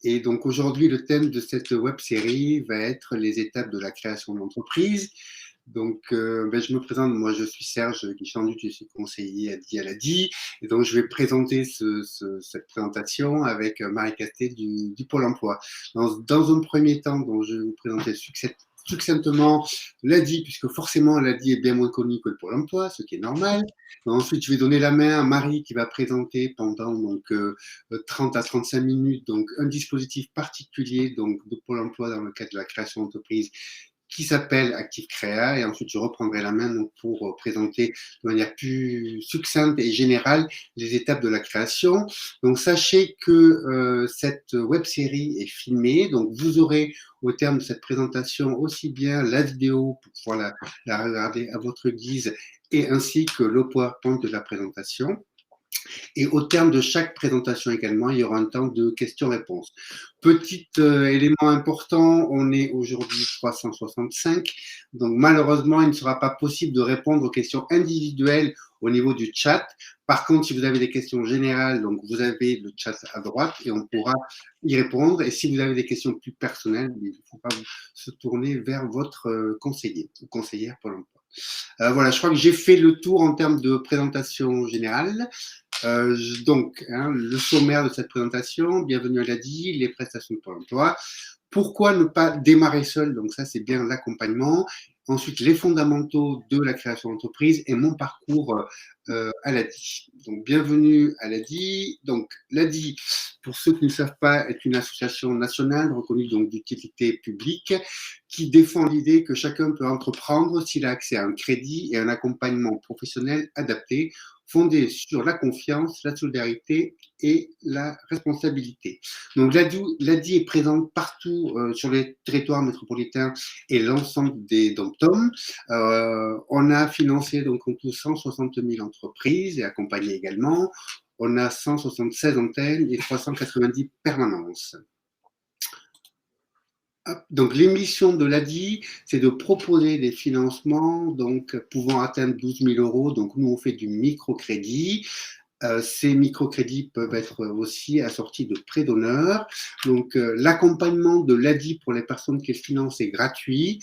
Et donc aujourd'hui, le thème de cette web série va être les étapes de la création d'entreprise. Donc, je me présente, moi je suis Serge Guichandu, je suis conseiller à l'ADI. Et donc, je vais présenter cette présentation avec Marie Castet du Pôle emploi. Dans un premier temps, donc, je vais vous présenter succinctement l'ADI, puisque forcément l'ADI est bien moins connu que le Pôle emploi, ce qui est normal. Ensuite, je vais donner la main à Marie qui va présenter pendant 30 à 35 minutes donc, un dispositif particulier donc, de Pôle emploi dans le cadre de la création d'entreprise qui s'appelle Active Créa, et ensuite je reprendrai la main donc, pour présenter de manière plus succincte et générale les étapes de la création. Donc sachez que cette web série est filmée, donc vous aurez au terme de cette présentation aussi bien la vidéo pour pouvoir la regarder à votre guise et ainsi que le PowerPoint de la présentation. Et au terme de chaque présentation également, il y aura un temps de questions-réponses. Petit élément important, on est aujourd'hui 365, donc malheureusement, il ne sera pas possible de répondre aux questions individuelles au niveau du chat. Par contre, si vous avez des questions générales, donc vous avez le chat à droite et on pourra y répondre. Et si vous avez des questions plus personnelles, il ne faut pas se tourner vers votre conseiller ou conseillère pour l'emploi. Voilà, je crois que j'ai fait le tour en termes de présentation générale. Le sommaire de cette présentation, bienvenue à l'ADI, les prestations de Pôle emploi. Pourquoi ne pas démarrer seul? Donc ça, c'est bien l'accompagnement. Ensuite, les fondamentaux de la création d'entreprise et mon parcours à l'ADI. Donc, bienvenue à l'ADI. Donc, l'ADI, pour ceux qui ne savent pas, est une association nationale reconnue donc d'utilité publique qui défend l'idée que chacun peut entreprendre s'il a accès à un crédit et un accompagnement professionnel adapté fondé sur la confiance, la solidarité et la responsabilité. Donc l'ADI est présente partout sur les territoires métropolitains et l'ensemble des dom-tom. On a financé donc en tout 160 000 entreprises et accompagné également. On a 176 antennes et 390 permanences. Donc, l'émission de l'ADI, c'est de proposer des financements donc, pouvant atteindre 12 000 euros. Donc, nous, on fait du microcrédit. Ces microcrédits peuvent être aussi assortis de prêts d'honneur. Donc, l'accompagnement de l'ADI pour les personnes qu'elle finance est gratuit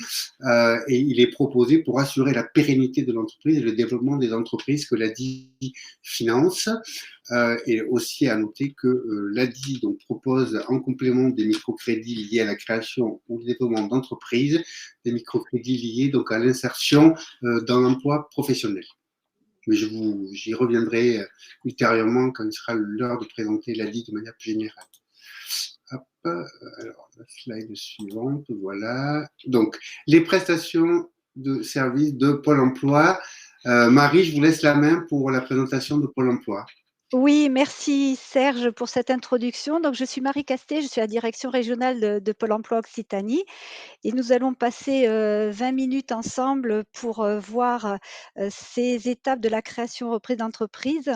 et il est proposé pour assurer la pérennité de l'entreprise et le développement des entreprises que l'ADI finance. Et aussi à noter que l'ADI donc, propose en complément des microcrédits liés à la création ou au développement d'entreprises, des microcrédits liés donc, à l'insertion dans l'emploi professionnel. Mais j'y reviendrai ultérieurement quand il sera l'heure de présenter l'ADI de manière plus générale. Hop, alors, la slide suivante, voilà. Donc, les prestations de services de Pôle emploi. Marie, je vous laisse la main pour la présentation de Pôle emploi. Oui, merci Serge pour cette introduction. Donc, je suis Marie Castet, je suis à la direction régionale de Pôle emploi Occitanie. Et nous allons passer 20 minutes ensemble pour voir ces étapes de la création reprise d'entreprise.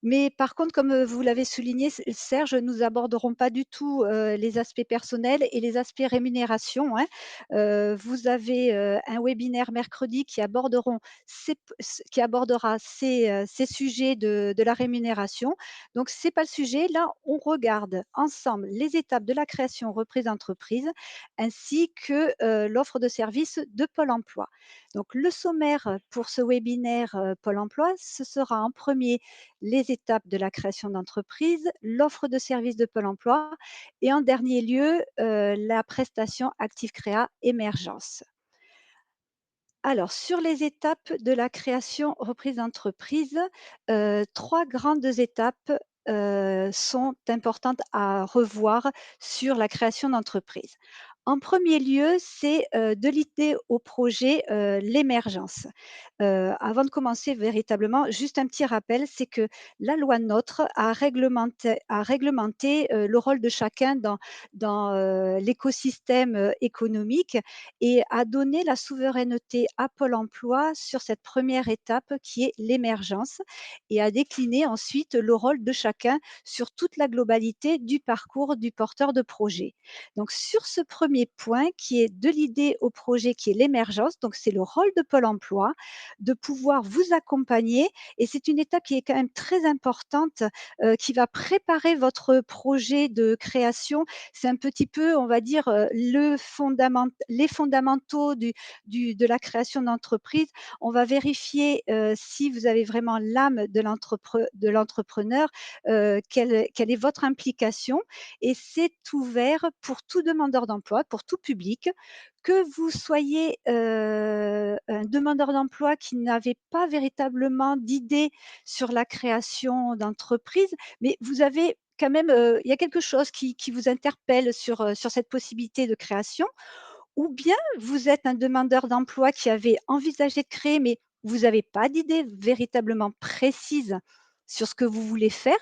Mais par contre, comme vous l'avez souligné, Serge, nous aborderons pas du tout les aspects personnels et les aspects rémunération, hein. Vous avez un webinaire mercredi qui abordera ces sujets de la rémunération. Donc, c'est pas le sujet. Là, on regarde ensemble les étapes de la création reprise d'entreprise ainsi que l'offre de services de Pôle emploi. Donc, le sommaire pour ce webinaire Pôle emploi, ce sera en premier les étapes de la création d'entreprise, l'offre de services de Pôle emploi et en dernier lieu, la prestation Active Créa Émergence. Alors, sur les étapes de la création reprise d'entreprise, 3 grandes étapes sont importantes à revoir sur la création d'entreprise. En premier lieu, c'est de l'idée au projet, l'émergence. Avant de commencer véritablement, juste un petit rappel, c'est que la loi NOTRe a réglementé le rôle de chacun dans l'écosystème économique et a donné la souveraineté à Pôle emploi sur cette première étape qui est l'émergence et a décliné ensuite le rôle de chacun sur toute la globalité du parcours du porteur de projet. Donc sur ce premier premier point qui est de l'idée au projet, qui est l'émergence. Donc, c'est le rôle de Pôle emploi de pouvoir vous accompagner et c'est une étape qui est quand même très importante, qui va préparer votre projet de création. C'est un petit peu, on va dire, les fondamentaux de la création d'entreprise. On va vérifier, si vous avez vraiment l'âme de l'entrepreneur, quelle est votre implication et c'est ouvert pour tout demandeur d'emploi, pour tout public. Que vous soyez, un demandeur d'emploi qui n'avait pas véritablement d'idée sur la création d'entreprise, mais vous avez quand même, il y a quelque chose qui vous interpelle sur cette possibilité de création ou bien vous êtes un demandeur d'emploi qui avait envisagé de créer, mais vous n'avez pas d'idée véritablement précise sur ce que vous voulez faire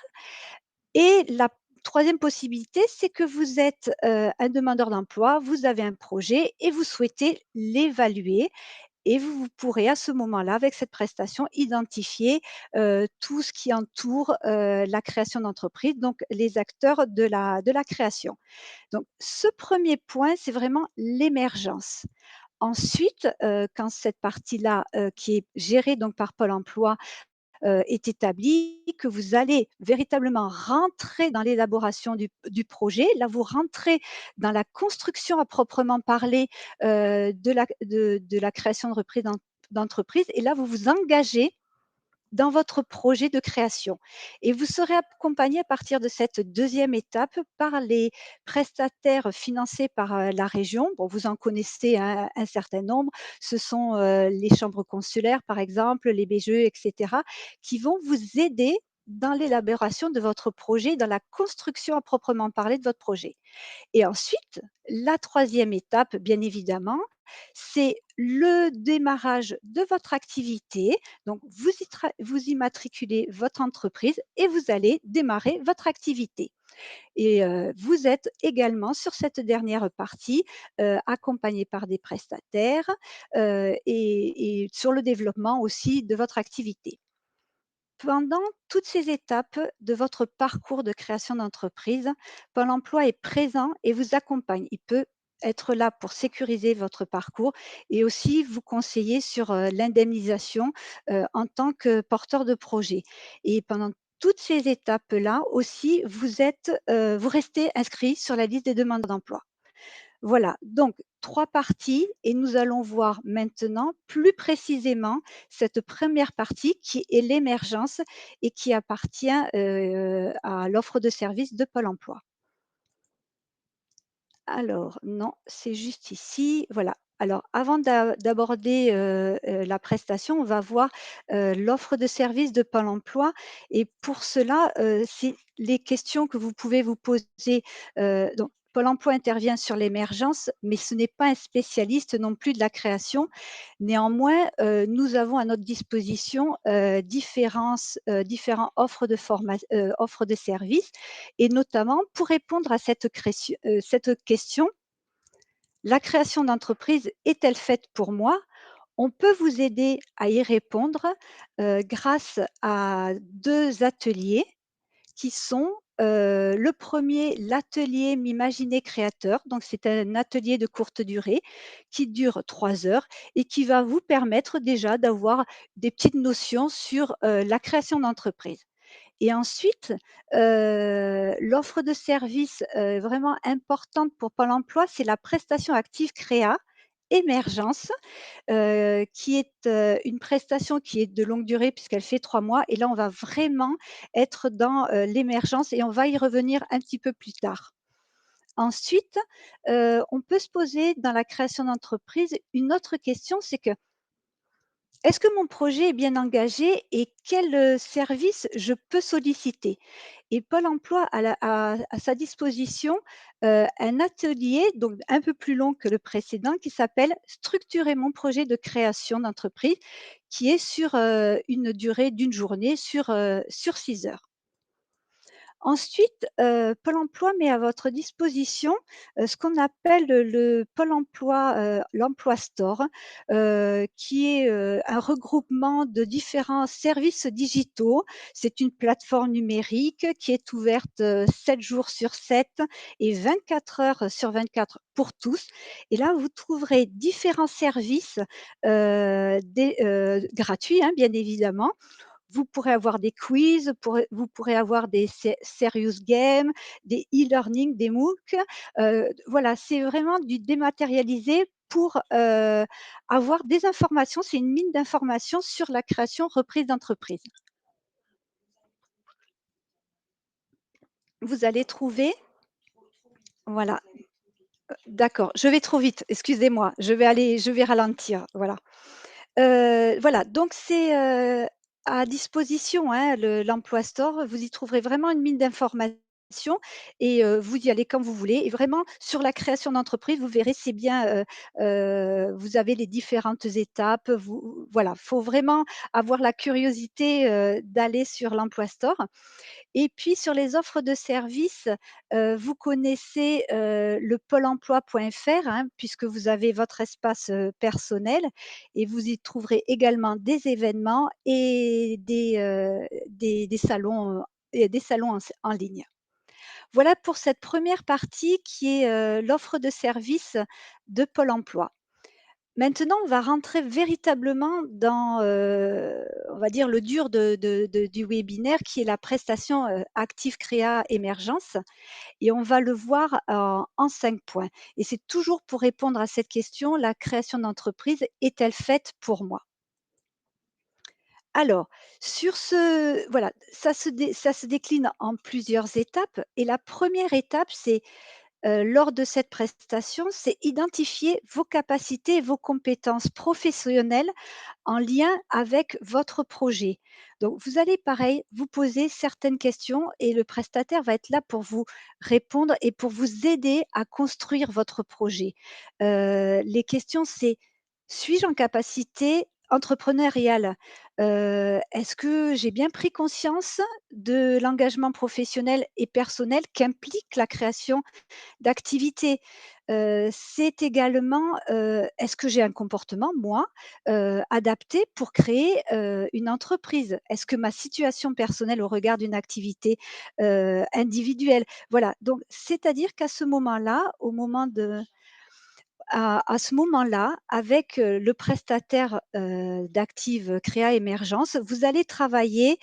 et la troisième possibilité, c'est que vous êtes, un demandeur d'emploi, vous avez un projet et vous souhaitez l'évaluer et vous pourrez à ce moment-là, avec cette prestation, identifier, tout ce qui entoure, la création d'entreprise, donc les acteurs de la création. Donc ce premier point, c'est vraiment l'émergence. Ensuite, quand cette partie-là, qui est gérée donc par Pôle emploi, est établie, que vous allez véritablement rentrer dans l'élaboration du projet. Là, vous rentrez dans la construction à proprement parler, de la création de reprise d'entreprise et là, vous vous engagez dans votre projet de création et vous serez accompagné à partir de cette deuxième étape par les prestataires financés par, la région. Bon, vous en connaissez un certain nombre. Ce sont, les chambres consulaires, par exemple, les BGE et cetera, qui vont vous aider dans l'élaboration de votre projet, dans la construction à proprement parler de votre projet. Et ensuite, la troisième étape, bien évidemment, c'est le démarrage de votre activité. Donc, vous immatriculez votre entreprise et vous allez démarrer votre activité. Et vous êtes également sur cette dernière partie, accompagné par des prestataires, et sur le développement aussi de votre activité. Pendant toutes ces étapes de votre parcours de création d'entreprise, Pôle emploi est présent et vous accompagne. Il peut être là pour sécuriser votre parcours et aussi vous conseiller sur, l'indemnisation, en tant que porteur de projet. Et pendant toutes ces étapes-là aussi, vous restez inscrit sur la liste des demandeurs d'emploi. Voilà, donc 3 parties et nous allons voir maintenant plus précisément cette première partie qui est l'émergence et qui appartient, à l'offre de service de Pôle emploi. Alors non, c'est juste ici, voilà. Alors avant d'aborder, la prestation, on va voir, l'offre de service de Pôle emploi et pour cela, c'est les questions que vous pouvez vous poser, donc Pôle emploi intervient sur l'émergence, mais ce n'est pas un spécialiste non plus de la création. Néanmoins, nous avons à notre disposition, différents offres de services et notamment pour répondre à cette question: «La création d'entreprise est-elle faite pour moi?» On peut vous aider à y répondre, grâce à 2 ateliers qui sont, le premier, l'atelier «M'imaginer créateur», donc c'est un atelier de courte durée qui dure 3 heures et qui va vous permettre déjà d'avoir des petites notions sur, la création d'entreprise. Et ensuite, l'offre de service, vraiment importante pour Pôle emploi, c'est la prestation active créa émergence, qui est, une prestation qui est de longue durée puisqu'elle fait 3 mois et là, on va vraiment être dans, l'émergence et on va y revenir un petit peu plus tard. Ensuite, on peut se poser dans la création d'entreprise une autre question, c'est que est-ce que mon projet est bien engagé et quels, services je peux solliciter? Et Pôle emploi a à sa disposition, un atelier, donc un peu plus long que le précédent, qui s'appelle «Structurer mon projet de création d'entreprise», qui est sur, une durée d'une journée sur 6 heures. Ensuite, Pôle emploi met à votre disposition, ce qu'on appelle le Pôle emploi, l'Emploi Store, qui est, un regroupement de différents services digitaux. C'est une plateforme numérique qui est ouverte, 7 jours sur 7 et 24 heures sur 24 pour tous. Et là, vous trouverez différents services, gratuits, hein, bien évidemment. Vous pourrez avoir des quiz, vous pourrez avoir des serious games, des e-learning, des MOOC. Voilà, c'est vraiment du dématérialisé pour, avoir des informations. C'est une mine d'informations sur la création, reprise d'entreprise. Vous allez trouver voilà, d'accord, je vais trop vite, excusez-moi, je vais ralentir, voilà. Voilà, donc c'est, à disposition, hein, l'Emploi Store. Vous y trouverez vraiment une mine d'informations et vous y allez quand vous voulez et vraiment sur la création d'entreprise, vous verrez, c'est bien, vous avez les différentes étapes, vous voilà, faut vraiment avoir la curiosité, d'aller sur l'Emploi Store. Et puis sur les offres de services, vous connaissez, le pôle emploi.fr, hein, puisque vous avez votre espace, personnel et vous y trouverez également des événements et des salons, des salons en ligne. Voilà pour cette première partie qui est, l'offre de services de Pôle emploi. Maintenant, on va rentrer véritablement dans, on va dire le dur du webinaire qui est la prestation, Active Créa Émergence et on va le voir en 5 points et c'est toujours pour répondre à cette question: «La création d'entreprise est-elle faite pour moi?» Alors, sur ce voilà, ça se décline en plusieurs étapes et la première étape, c'est, lors de cette prestation, c'est identifier vos capacités et vos compétences professionnelles en lien avec votre projet. Donc, vous allez pareil, vous poser certaines questions et le prestataire va être là pour vous répondre et pour vous aider à construire votre projet. Les questions, c'est: «Suis-je en capacité entrepreneuriale? Est-ce que j'ai bien pris conscience de l'engagement professionnel et personnel qu'implique la création d'activité?» C'est également, est-ce que j'ai un comportement, moi, adapté pour créer, une entreprise? Est-ce que ma situation personnelle au regard d'une activité, individuelle? Voilà, donc c'est-à-dire qu'à ce moment-là, au moment de à ce moment-là, avec, le prestataire, d'Active Créa Émergence, vous allez travailler,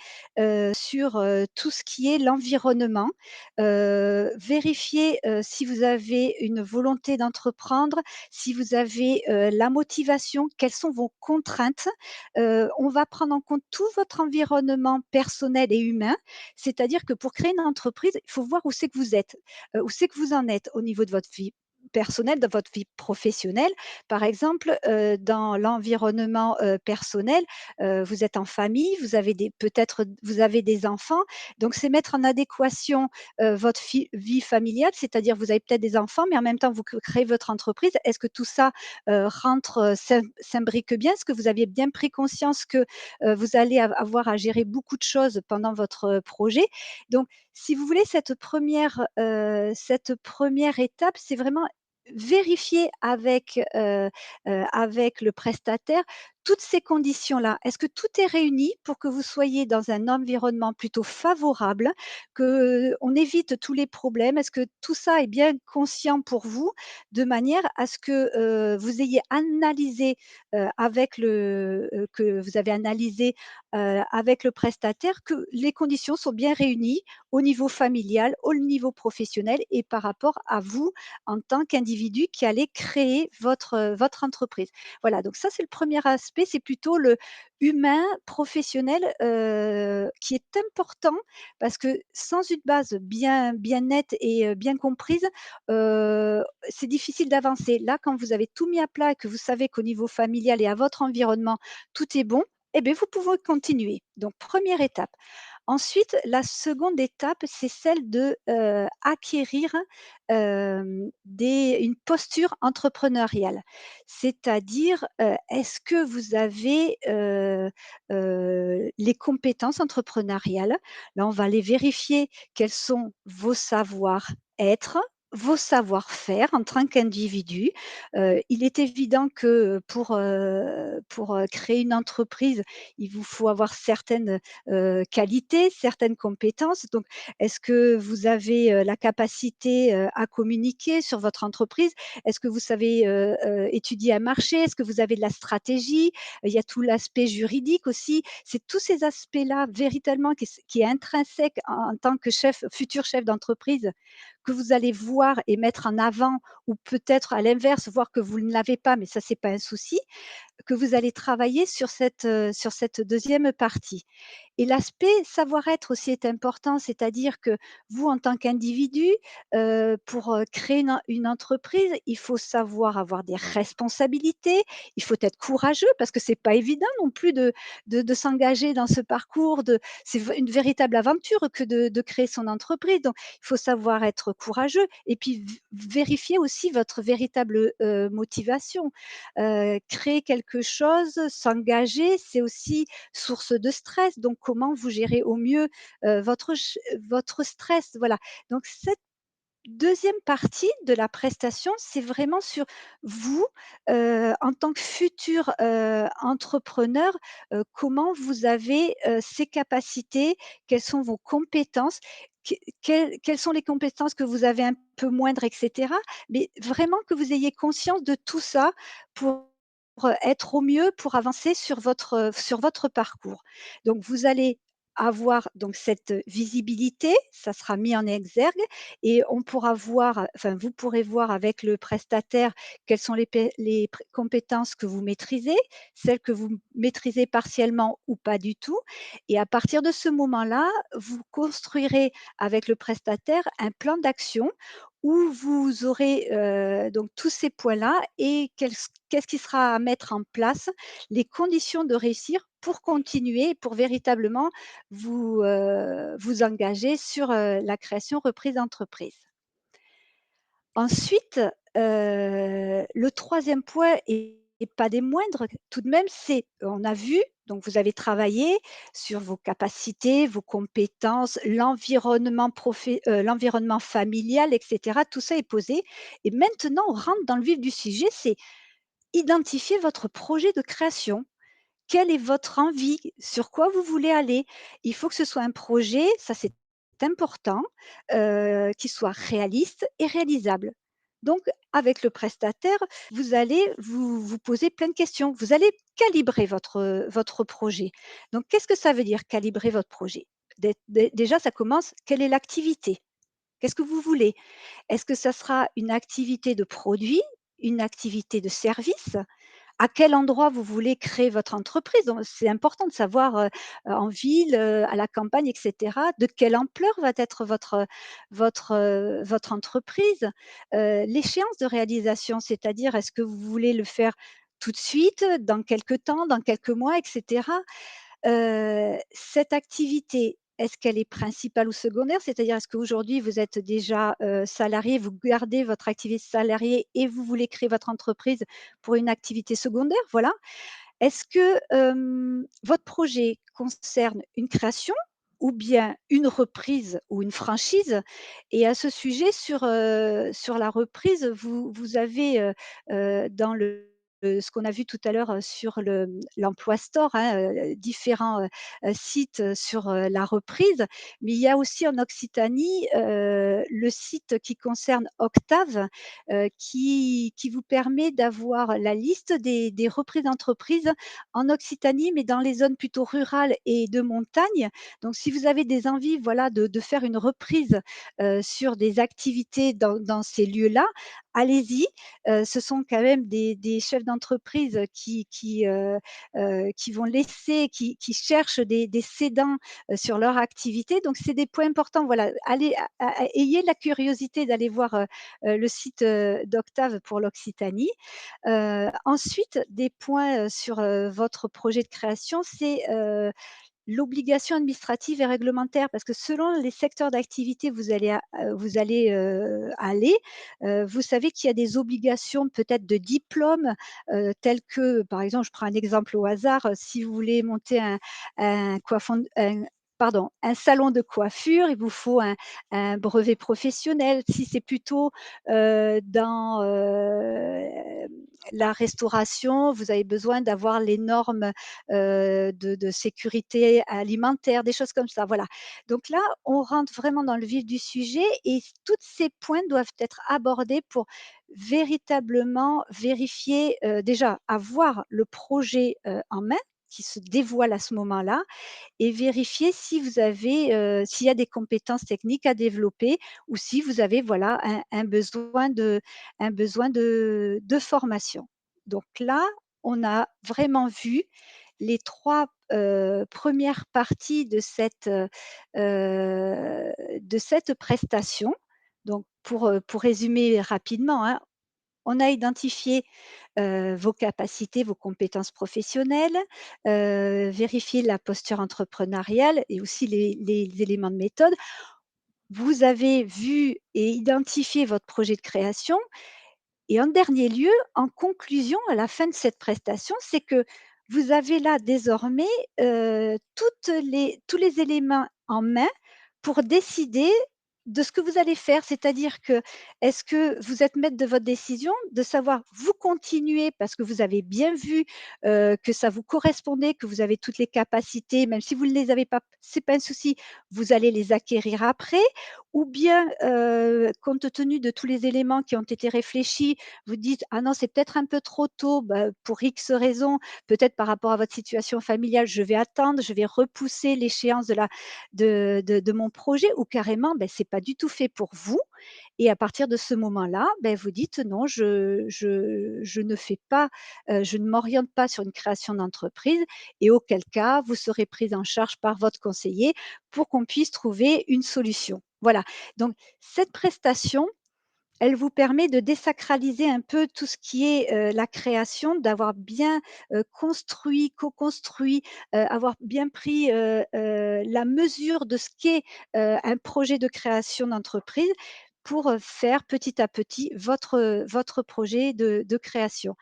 sur, tout ce qui est l'environnement, vérifier, si vous avez une volonté d'entreprendre, si vous avez, la motivation, quelles sont vos contraintes. On va prendre en compte tout votre environnement personnel et humain, c'est-à-dire que pour créer une entreprise, il faut voir où c'est que vous êtes, où c'est que vous en êtes au niveau de votre vie personnelle, dans votre vie professionnelle. Par exemple, dans l'environnement, personnel, vous êtes en famille, vous avez des peut-être vous avez des enfants, donc c'est mettre en adéquation, votre vie familiale, c'est-à-dire vous avez peut-être des enfants, mais en même temps vous créez votre entreprise. Est-ce que tout ça, rentre, s'imbrique bien? Est-ce que vous aviez bien pris conscience que, vous allez avoir à gérer beaucoup de choses pendant votre, projet? Donc si vous voulez cette première étape, c'est vraiment vérifier avec le prestataire toutes ces conditions-là. Est-ce que tout est réuni pour que vous soyez dans un environnement plutôt favorable, qu'on évite tous les problèmes? Est-ce que tout ça est bien conscient pour vous? De manière à ce que, vous ayez analysé, que vous avez analysé, avec le prestataire que les conditions sont bien réunies au niveau familial, au niveau professionnel et par rapport à vous en tant qu'individu qui allez créer votre entreprise. Voilà, donc ça, c'est le premier aspect, c'est plutôt le humain, professionnel, qui est important parce que sans une base bien nette et bien comprise, c'est difficile d'avancer. Là, quand vous avez tout mis à plat et que vous savez qu'au niveau familial et à votre environnement, tout est bon, eh beh, vous pouvez continuer. Donc première étape. Ensuite, la seconde étape, c'est celle de, acquérir, une posture entrepreneuriale. C'est-à-dire, est-ce que vous avez, les compétences entrepreneuriales? Là, on va aller vérifier quels sont vos savoir-être, vos savoir-faire en tant qu'individu. Il est évident que pour créer une entreprise, il vous faut avoir certaines, qualités, certaines compétences. Donc, est-ce que vous avez, la capacité, à communiquer sur votre entreprise? Est-ce que vous savez, étudier un marché? Est-ce que vous avez de la stratégie? Il y a tout l'aspect juridique aussi. C'est tous ces aspects-là véritablement qui est intrinsèque en tant que futur chef d'entreprise, que vous allez voir et mettre en avant ou peut-être à l'inverse, voir que vous ne l'avez pas, mais ça, c'est pas un souci, que vous allez travailler sur cette deuxième partie. Et l'aspect savoir-être aussi est important, c'est-à-dire que vous, en tant qu'individu, pour, créer une entreprise, il faut savoir avoir des responsabilités, il faut être courageux parce que c'est pas évident non plus de s'engager dans ce parcours c'est une véritable aventure que de créer son entreprise, donc il faut savoir être courageux et puis vérifier aussi votre véritable, motivation. Créer quelque chose, s'engager, c'est aussi source de stress. Donc comment vous gérez au mieux, votre stress? Voilà. Donc cette deuxième partie de la prestation, c'est vraiment sur vous, en tant que futur, entrepreneur, comment vous avez, ces capacités, quelles sont vos compétences, quelles sont les compétences que vous avez un peu moindres et cetera. Mais vraiment que vous ayez conscience de tout ça pour être au mieux, pour avancer sur votre parcours. Donc vous allez avoir donc cette visibilité, ça sera mis en exergue et on pourra voir, enfin vous pourrez voir avec le prestataire quelles sont les compétences que vous maîtrisez, celles que vous maîtrisez partiellement ou pas du tout. Et à partir de ce moment-là, vous construirez avec le prestataire un plan d'action où vous aurez donc tous ces points-là et qu'est-ce qui sera à mettre en place, les conditions de réussir pour continuer, pour véritablement vous engager sur, la création reprise d'entreprise. Ensuite, le troisième point et pas des moindres tout de même, c'est on a vu, donc vous avez travaillé sur vos capacités, vos compétences, l'environnement familial et cetera. Tout ça est posé et maintenant on rentre dans le vif du sujet, c'est identifier votre projet de création. Quelle est votre envie? Sur quoi vous voulez aller? Il faut que ce soit un projet, ça c'est important, qui soit réaliste et réalisable. Donc avec le prestataire, vous allez vous poser plein de questions. Vous allez calibrer votre projet. Donc qu'est-ce que ça veut dire calibrer votre projet? Déjà ça commence, quelle est l'activité? Qu'est-ce que vous voulez? Est-ce que ça sera une activité de produit, une activité de service? À quel endroit vous voulez créer votre entreprise. Donc c'est important de savoir, en ville, à la campagne et cetera, de quelle ampleur va être votre entreprise. L'échéance de réalisation, c'est-à-dire est-ce que vous voulez le faire tout de suite, dans quelque temps, dans quelques mois et cetera? Cette activité, est-ce qu'elle est principale ou secondaire? C'est-à-dire, est-ce qu'aujourd'hui vous êtes déjà, salarié, vous gardez votre activité salariée et vous voulez créer votre entreprise pour une activité secondaire? Voilà. Est-ce que, votre projet concerne une création ou bien une reprise ou une franchise? Et à ce sujet, sur la reprise, vous avez, dans ce qu'on a vu tout à l'heure, sur l'Emploi Store, hein, différents, sites, sur, la reprise. Mais il y a aussi en Occitanie, le site qui concerne Octave, qui vous permet d'avoir la liste des reprises d'entreprises en Occitanie, mais dans les zones plutôt rurales et de montagne. Donc si vous avez des envies, voilà, de faire une reprise, sur des activités dans ces lieux-là, allez-y. Ce sont quand même des chefs d'entreprise qui vont laisser qui cherchent des cédants, sur leur activité. Donc c'est des points importants, voilà. Allez ayez la curiosité d'aller voir, le site, d'Octave pour l'Occitanie. Ensuite, des points, sur, votre projet de création, c'est, l'obligation administrative et réglementaire, parce que selon les secteurs d'activité aller, vous savez qu'il y a des obligations peut-être de diplôme, telles que, par exemple, je prends un exemple au hasard, si vous voulez monter un coiffon pardon, un salon de coiffure, il vous faut un brevet professionnel. Si c'est plutôt, dans, la restauration, vous avez besoin d'avoir les normes, de sécurité alimentaire, des choses comme ça, voilà. Donc là, on rentre vraiment dans le vif du sujet et tous ces points doivent être abordés pour véritablement vérifier, déjà avoir le projet, en main, qui se dévoile à ce moment-là et vérifier si vous avez, s'il y a des compétences techniques à développer ou si vous avez, voilà, un besoin de formation. Donc là, on a vraiment vu les 3 1 parties de cette prestation. Donc pour résumer rapidement, hein, on a identifié, vos capacités, vos compétences professionnelles, vérifié la posture entrepreneuriale et aussi les éléments de méthode. Vous avez vu et identifié votre projet de création et en dernier lieu, en conclusion, à la fin de cette prestation, c'est que vous avez là désormais, tous les éléments en main pour décider de ce que vous allez faire. C'est-à-dire que, est-ce que vous êtes maître de votre décision, de savoir vous continuez parce que vous avez bien vu, que ça vous correspondait, que vous avez toutes les capacités, même si vous ne les avez pas, c'est pas un souci, vous allez les acquérir après? Ou bien, compte tenu de tous les éléments qui ont été réfléchis, vous dites: «Ah non, c'est peut-être un peu trop tôt, bah, pour X raisons, peut-être par rapport à votre situation familiale, je vais attendre, je vais repousser l'échéance de mon projet» ou carrément, beh, c'est pas du tout fait pour vous et à partir de ce moment-là, beh, vous dites: «Non, je ne fais pas, je ne m'oriente pas sur une création d'entreprise» et auquel cas, vous serez prise en charge par votre conseiller pour qu'on puisse trouver une solution. Voilà, donc cette prestation, elle vous permet de désacraliser un peu tout ce qui est, la création, d'avoir bien, construit, co-construit, avoir bien pris, la mesure de ce qu'est, un projet de création d'entreprise pour, faire petit à petit votre projet de création.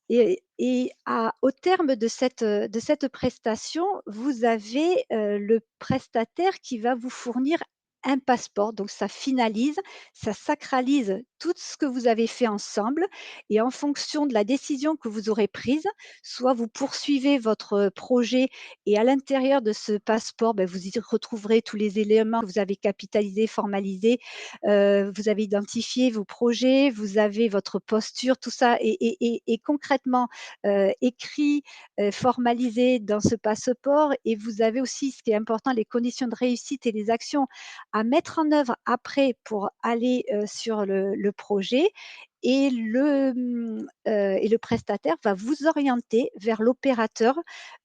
Au terme de cette prestation, vous avez, le prestataire qui va vous fournir un passeport. Donc ça finalise, ça sacralise tout ce que vous avez fait ensemble et en fonction de la décision que vous aurez prise, soit vous poursuivez votre projet et à l'intérieur de ce passeport, beh, vous y retrouverez tous les éléments que vous avez capitalisés, formalisés, vous avez identifié vos projets, vous avez votre posture, tout ça est concrètement, écrit, formalisé dans ce passeport et vous avez aussi, ce qui est important, les conditions de réussite et les actions à mettre en œuvre après pour aller, sur le projet et le prestataire va vous orienter vers l'opérateur,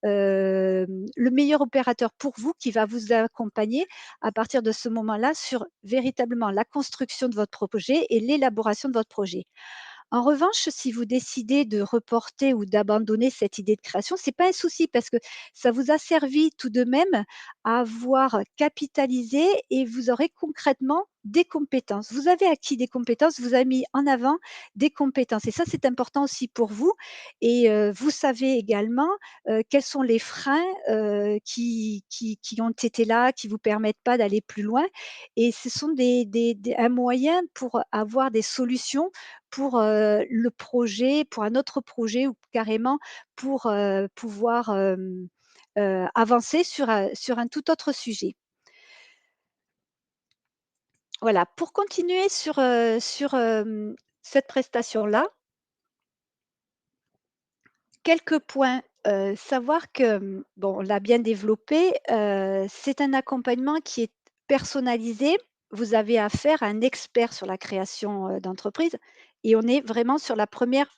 le meilleur opérateur pour vous qui va vous accompagner à partir de ce moment-là sur véritablement la construction de votre projet et l'élaboration de votre projet. En revanche, si vous décidez de reporter ou d'abandonner cette idée de création, c'est pas un souci parce que ça vous a servi tout de même à avoir capitalisé et vous aurez concrètement des compétences. Vous avez acquis des compétences, vous avez mis en avant des compétences et ça, c'est important aussi pour vous et vous savez également, quels sont les freins, qui ont été là, qui vous permettent pas d'aller plus loin et ce sont des un moyen pour avoir des solutions pour, le projet, pour un autre projet ou carrément pour, pouvoir, avancer sur un tout autre sujet. Voilà, pour continuer sur cette prestation-là, quelques points, savoir que, bon, on l'a bien développé, c'est un accompagnement qui est personnalisé. Vous avez affaire à un expert sur la création, d'entreprise et on est vraiment sur la première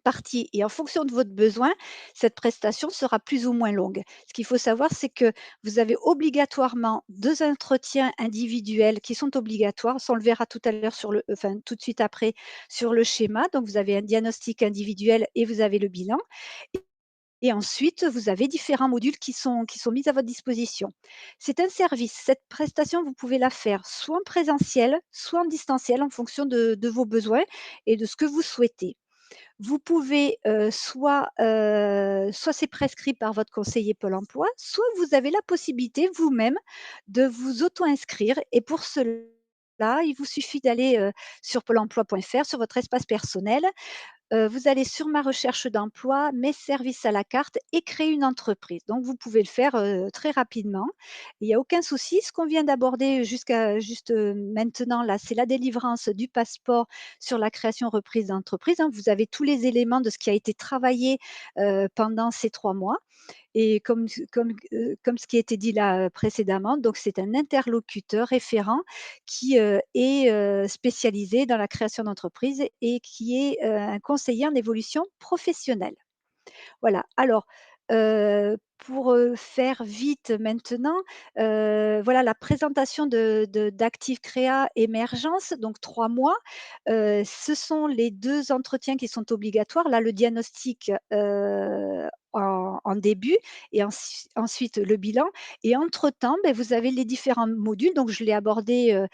partie et en fonction de votre besoin, cette prestation sera plus ou moins longue. Ce qu'il faut savoir, c'est que vous avez obligatoirement 2 entretiens individuels qui sont obligatoires. Ça, on le verra tout à l'heure enfin, tout de suite après sur le schéma. Donc vous avez un diagnostic individuel et vous avez le bilan Et ensuite, vous avez différents modules qui sont mis à votre disposition. C'est un service. Cette prestation, vous pouvez la faire soit en présentiel, soit en distanciel en fonction de vos besoins et de ce que vous souhaitez. Vous pouvez, soit c'est prescrit par votre conseiller Pôle emploi, soit vous avez la possibilité vous-même de vous auto-inscrire et pour cela, il vous suffit d'aller, sur pôle emploi.fr, sur votre espace personnel. Vous allez sur ma recherche d'emploi, mes services à la carte et créer une entreprise. Donc vous pouvez le faire, très rapidement. Il y a aucun souci. Ce qu'on vient d'aborder juste, maintenant là, c'est la délivrance du passeport sur la création reprise d'entreprise, hein. Vous avez tous les éléments de ce qui a été travaillé, pendant ces 3 mois. Et comme ce qui a été dit là, précédemment, donc c'est un interlocuteur référent qui, est, spécialisé dans la création d'entreprise et qui est, un conseiller en évolution professionnelle. Voilà. Alors, pour, faire vite maintenant, voilà la présentation d'Active Créa Émergence, donc 3 mois. Ce sont les 2 entretiens qui sont obligatoires. Là, le diagnostic, en début et ensuite le bilan et entre temps, beh, vous avez les différents modules, donc je l'ai abordé,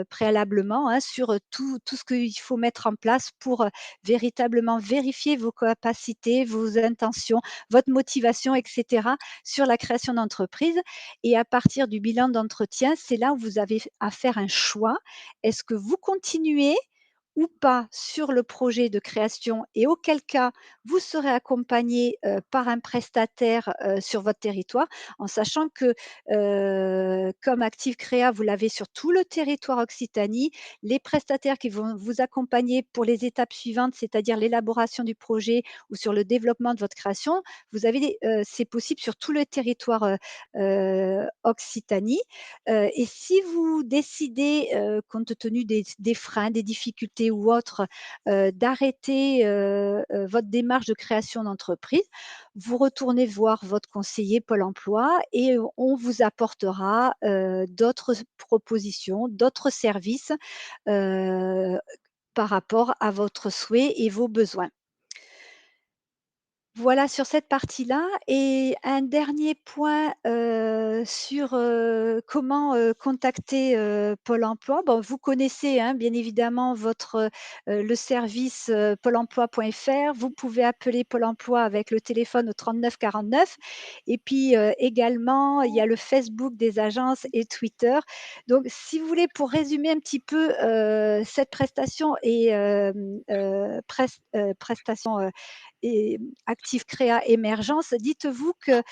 préalablement, hein, sur, tout ce qu'il faut mettre en place pour, véritablement vérifier vos capacités, vos intentions, votre motivation et cetera sur la création d'entreprise et à partir du bilan d'entretien, c'est là où vous avez à faire un choix. Est-ce que vous continuez ou pas sur le projet de création et auquel cas vous serez accompagné, par un prestataire, sur votre territoire, en sachant que, comme Active Créa, vous l'avez sur tout le territoire Occitanie, les prestataires qui vont vous accompagner pour les étapes suivantes, c'est-à-dire l'élaboration du projet ou sur le développement de votre création, vous avez c'est possible sur tout le territoire, Occitanie. Et si vous décidez, compte tenu des freins, des difficultés ou autres, d'arrêter, votre démarche de création d'entreprise, vous retournez voir votre conseiller Pôle emploi et on vous apportera, d'autres propositions, d'autres services, heu, par rapport à votre souhait et vos besoins. Voilà sur cette partie-là et un dernier point, sur, comment, contacter, Pôle emploi. Bon, vous connaissez, hein, bien évidemment votre, le service, pôle emploi.fr. Vous pouvez appeler Pôle emploi avec le téléphone au 39 49 et puis, également, il y a le Facebook des agences et Twitter. Donc si vous voulez, pour résumer un petit peu, cette prestation et prestation, et Active Créa Émergence, dites-vous que,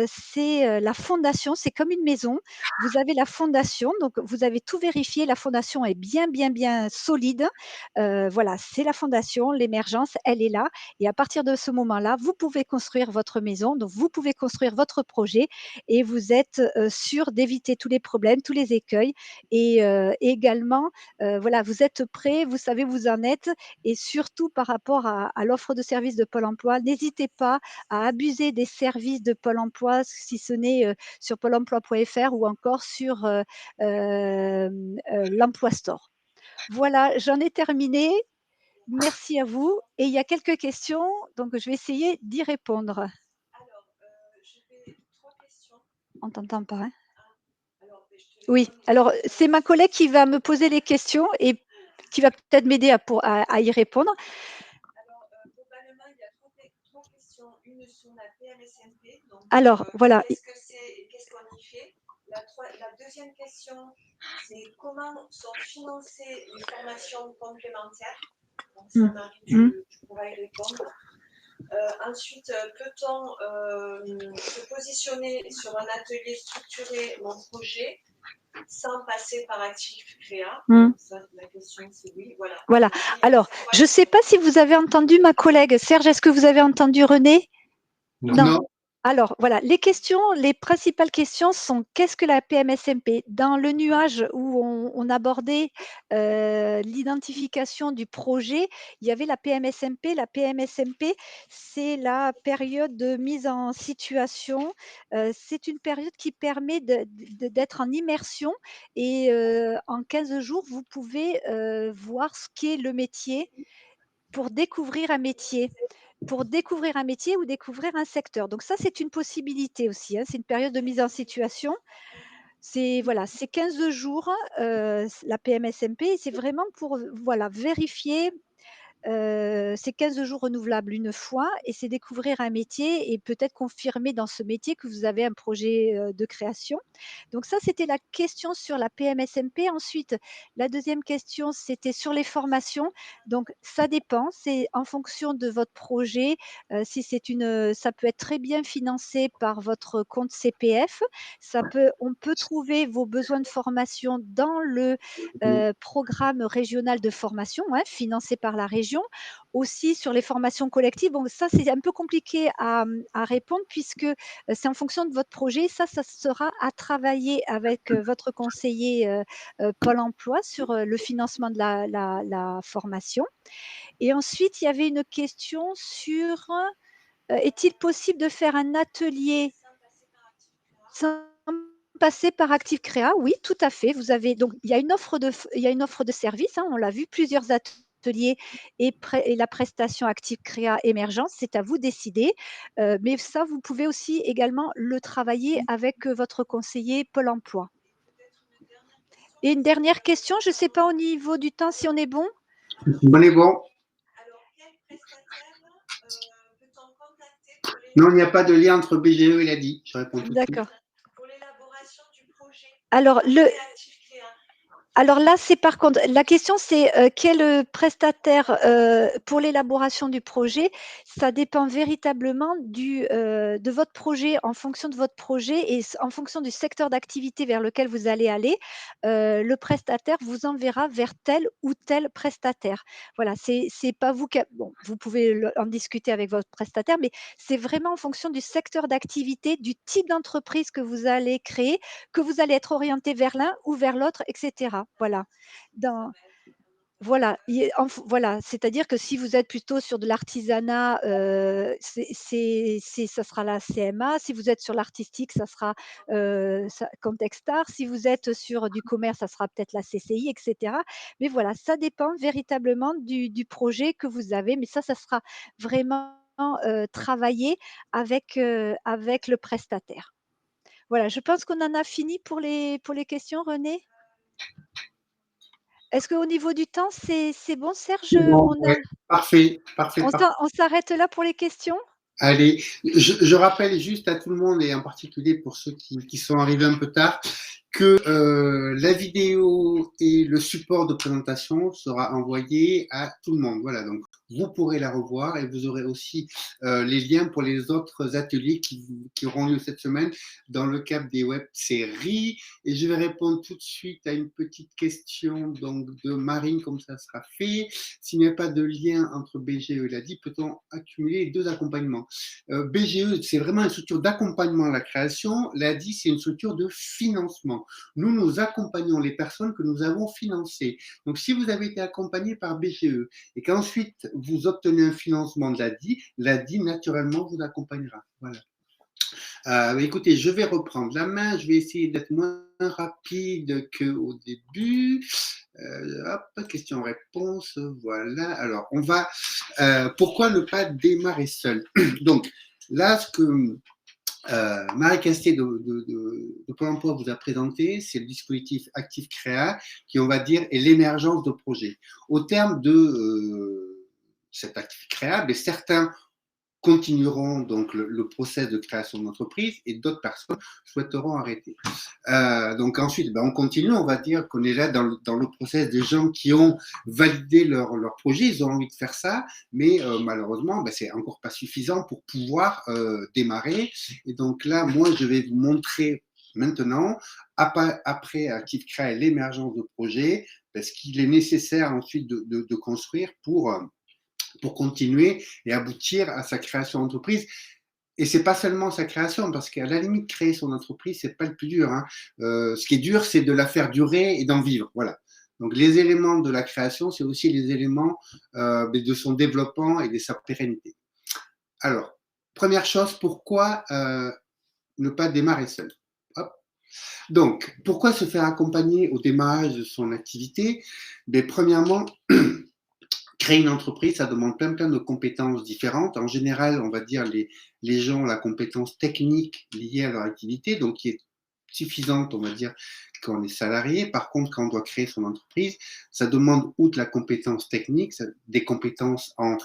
c'est, la fondation, c'est comme une maison. Vous avez la fondation, donc vous avez tout vérifié, la fondation est bien, bien, bien solide. Voilà, c'est la fondation, l'émergence, elle est là et à partir de ce moment-là, vous pouvez construire votre maison, donc vous pouvez construire votre projet et vous êtes, sûr d'éviter tous les problèmes, tous les écueils et également, voilà, vous êtes prêt, vous savez où vous en êtes et surtout par rapport à l'offre de services de Pôle emploi, n'hésitez pas à abuser des services de Pôle emploi, si ce n'est, sur pôle emploi.fr ou encore sur, l'Emploi Store. Voilà, j'en ai terminé. Merci à vous et il y a quelques questions, donc je vais essayer d'y répondre. On t'entend pas, hein? Oui, alors, c'est ma collègue qui va me poser les questions et qui va peut-être m'aider à y répondre. Alors, voilà. Qu'est-ce qu'on y fait? La deuxième question, c'est comment sont financées les formations complémentaires? Donc ça, Mmh. Marie, Mmh. tu pourras y répondre. Ensuite, peut-on se positionner sur un atelier structuré mon projet sans passer par Active Créa? Mmh. Ça, la question, c'est oui. Voilà. Voilà. Alors, je ne sais pas si vous avez entendu ma collègue. Serge, est-ce que vous avez entendu René? Non. Non. Alors voilà, les principales questions sont: qu'est-ce que la PMSMP? Dans le nuage où on abordait, l'identification du projet, il y avait la PMSMP. La PMSMP, c'est la période de mise en situation. C'est une période qui permet d'être en immersion et en 15 jours, vous pouvez, voir ce qu'est le métier pour découvrir un métier. pour découvrir un métier ou découvrir un secteur. Donc ça, c'est une possibilité aussi, hein. C'est une période de mise en situation. C'est voilà, c'est 15 jours, la PMSMP et c'est vraiment pour, voilà, vérifier, c'est 15 jours renouvelables une fois et c'est découvrir un métier et peut-être confirmer dans ce métier que vous avez un projet, de création. Donc ça, c'était la question sur la PMSMP. Ensuite, la deuxième question, c'était sur les formations. Donc ça dépend, c'est en fonction de votre projet, si c'est ça peut être très bien financé par votre compte CPF. On peut trouver vos besoins de formation dans le, programme régional de formation, hein, financé par la région. Aussi sur les formations collectives, bon ça c'est un peu compliqué à répondre puisque, c'est en fonction de votre projet. Ça sera à travailler avec, votre conseiller, Pôle emploi sur, le financement de la formation. Et ensuite, il y avait une question sur, est-il possible de faire un atelier sans passer par Active Créa? Oui, tout à fait. Vous avez donc il y a une offre de service, hein, on l'a vu, plusieurs ateliers et la prestation Active Créa Émergence, c'est à vous de décider. Mais ça, vous pouvez aussi également le travailler avec, votre conseiller Pôle emploi. Et une dernière question, je ne sais pas au niveau du temps si on est bon? On est bon. Alors, quel prestataire peut-on contacter pour Non, il n'y a pas de lien entre BGE et l'ADI. Je réponds tout de suite. D'accord. pour l'élaboration du projet Alors Active Créa? Alors là, c'est par contre, la question c'est quel prestataire pour l'élaboration du projet. Ça dépend véritablement de votre projet, en fonction de votre projet et en fonction du secteur d'activité vers lequel vous allez aller. Le prestataire vous enverra vers tel ou tel prestataire. Voilà, c'est pas vous qui, bon, vous pouvez en discuter avec votre prestataire, mais c'est vraiment en fonction du secteur d'activité, du type d'entreprise que vous allez créer, que vous allez être orienté vers l'un ou vers l'autre, etc. Voilà. Voilà, c'est-à-dire que si vous êtes plutôt sur de l'artisanat, ça sera la CMA. Si vous êtes sur l'artistique, ça sera Contextar. Si vous êtes sur du commerce, ça sera peut-être la CCI, etc. Mais voilà, ça dépend véritablement du projet que vous avez. Mais ça sera vraiment travaillé avec le prestataire. Voilà, je pense qu'on en a fini pour les questions, René. Est-ce qu'au niveau du temps, c'est bon, Serge? Bon, ouais. Parfait, parfait, parfait. On s'arrête là pour les questions? Allez, je rappelle juste à tout le monde, et en particulier pour ceux qui sont arrivés un peu tard, que la vidéo et le support de présentation sera envoyé à tout le monde. Voilà, donc vous pourrez la revoir et vous aurez aussi les liens pour les autres ateliers qui auront lieu cette semaine dans le cadre des web-séries. Et je vais répondre tout de suite à une petite question donc, de Marine, comme ça sera fait. S'il n'y a pas de lien entre BGE et l'ADI, peut-on accumuler deux accompagnements? BGE, c'est vraiment une structure d'accompagnement à la création. L'ADI, c'est une structure de financement. Nous accompagnons les personnes que nous avons financées. Donc, si vous avez été accompagné par BGE et qu'ensuite vous obtenez un financement de l'ADI, naturellement, vous accompagnera. Voilà. Écoutez, je vais reprendre la main. Je vais essayer d'être moins rapide qu'au début. Hop, question-réponse. Voilà. Alors, on va. Pourquoi ne pas démarrer seul? Donc, là, ce que Marie Casté de Pôle emploi vous a présenté, c'est le dispositif Active Créa qui, on va dire, est l'émergence de projets. Au terme de cet Active Créa, certains continueront donc le process de création d'entreprise et d'autres personnes souhaiteront arrêter. Donc ensuite, on continue, on va dire qu'on est là dans le process des gens qui ont validé leur projet, ils ont envie de faire ça, mais malheureusement, c'est encore pas suffisant pour pouvoir démarrer. Et donc là, moi, je vais vous montrer maintenant, après Active Créa, l'émergence de projets, parce qu'il est nécessaire ensuite de construire pour continuer et aboutir à sa création d'entreprise. Et c'est pas seulement sa création, parce qu'à la limite, créer son entreprise, c'est pas le plus dur. Hein. Ce qui est dur, c'est de la faire durer et d'en vivre. Voilà. Donc les éléments de la création, c'est aussi les éléments de son développement et de sa pérennité. Alors, première chose, pourquoi ne pas démarrer seul? Hop. Donc, pourquoi se faire accompagner au démarrage de son activité? Premièrement, créer une entreprise, ça demande plein de compétences différentes. En général, on va dire les gens ont la compétence technique liée à leur activité, donc qui est suffisante, on va dire, quand on est salarié. Par contre, quand on doit créer son entreprise, ça demande, outre la compétence technique, des compétences en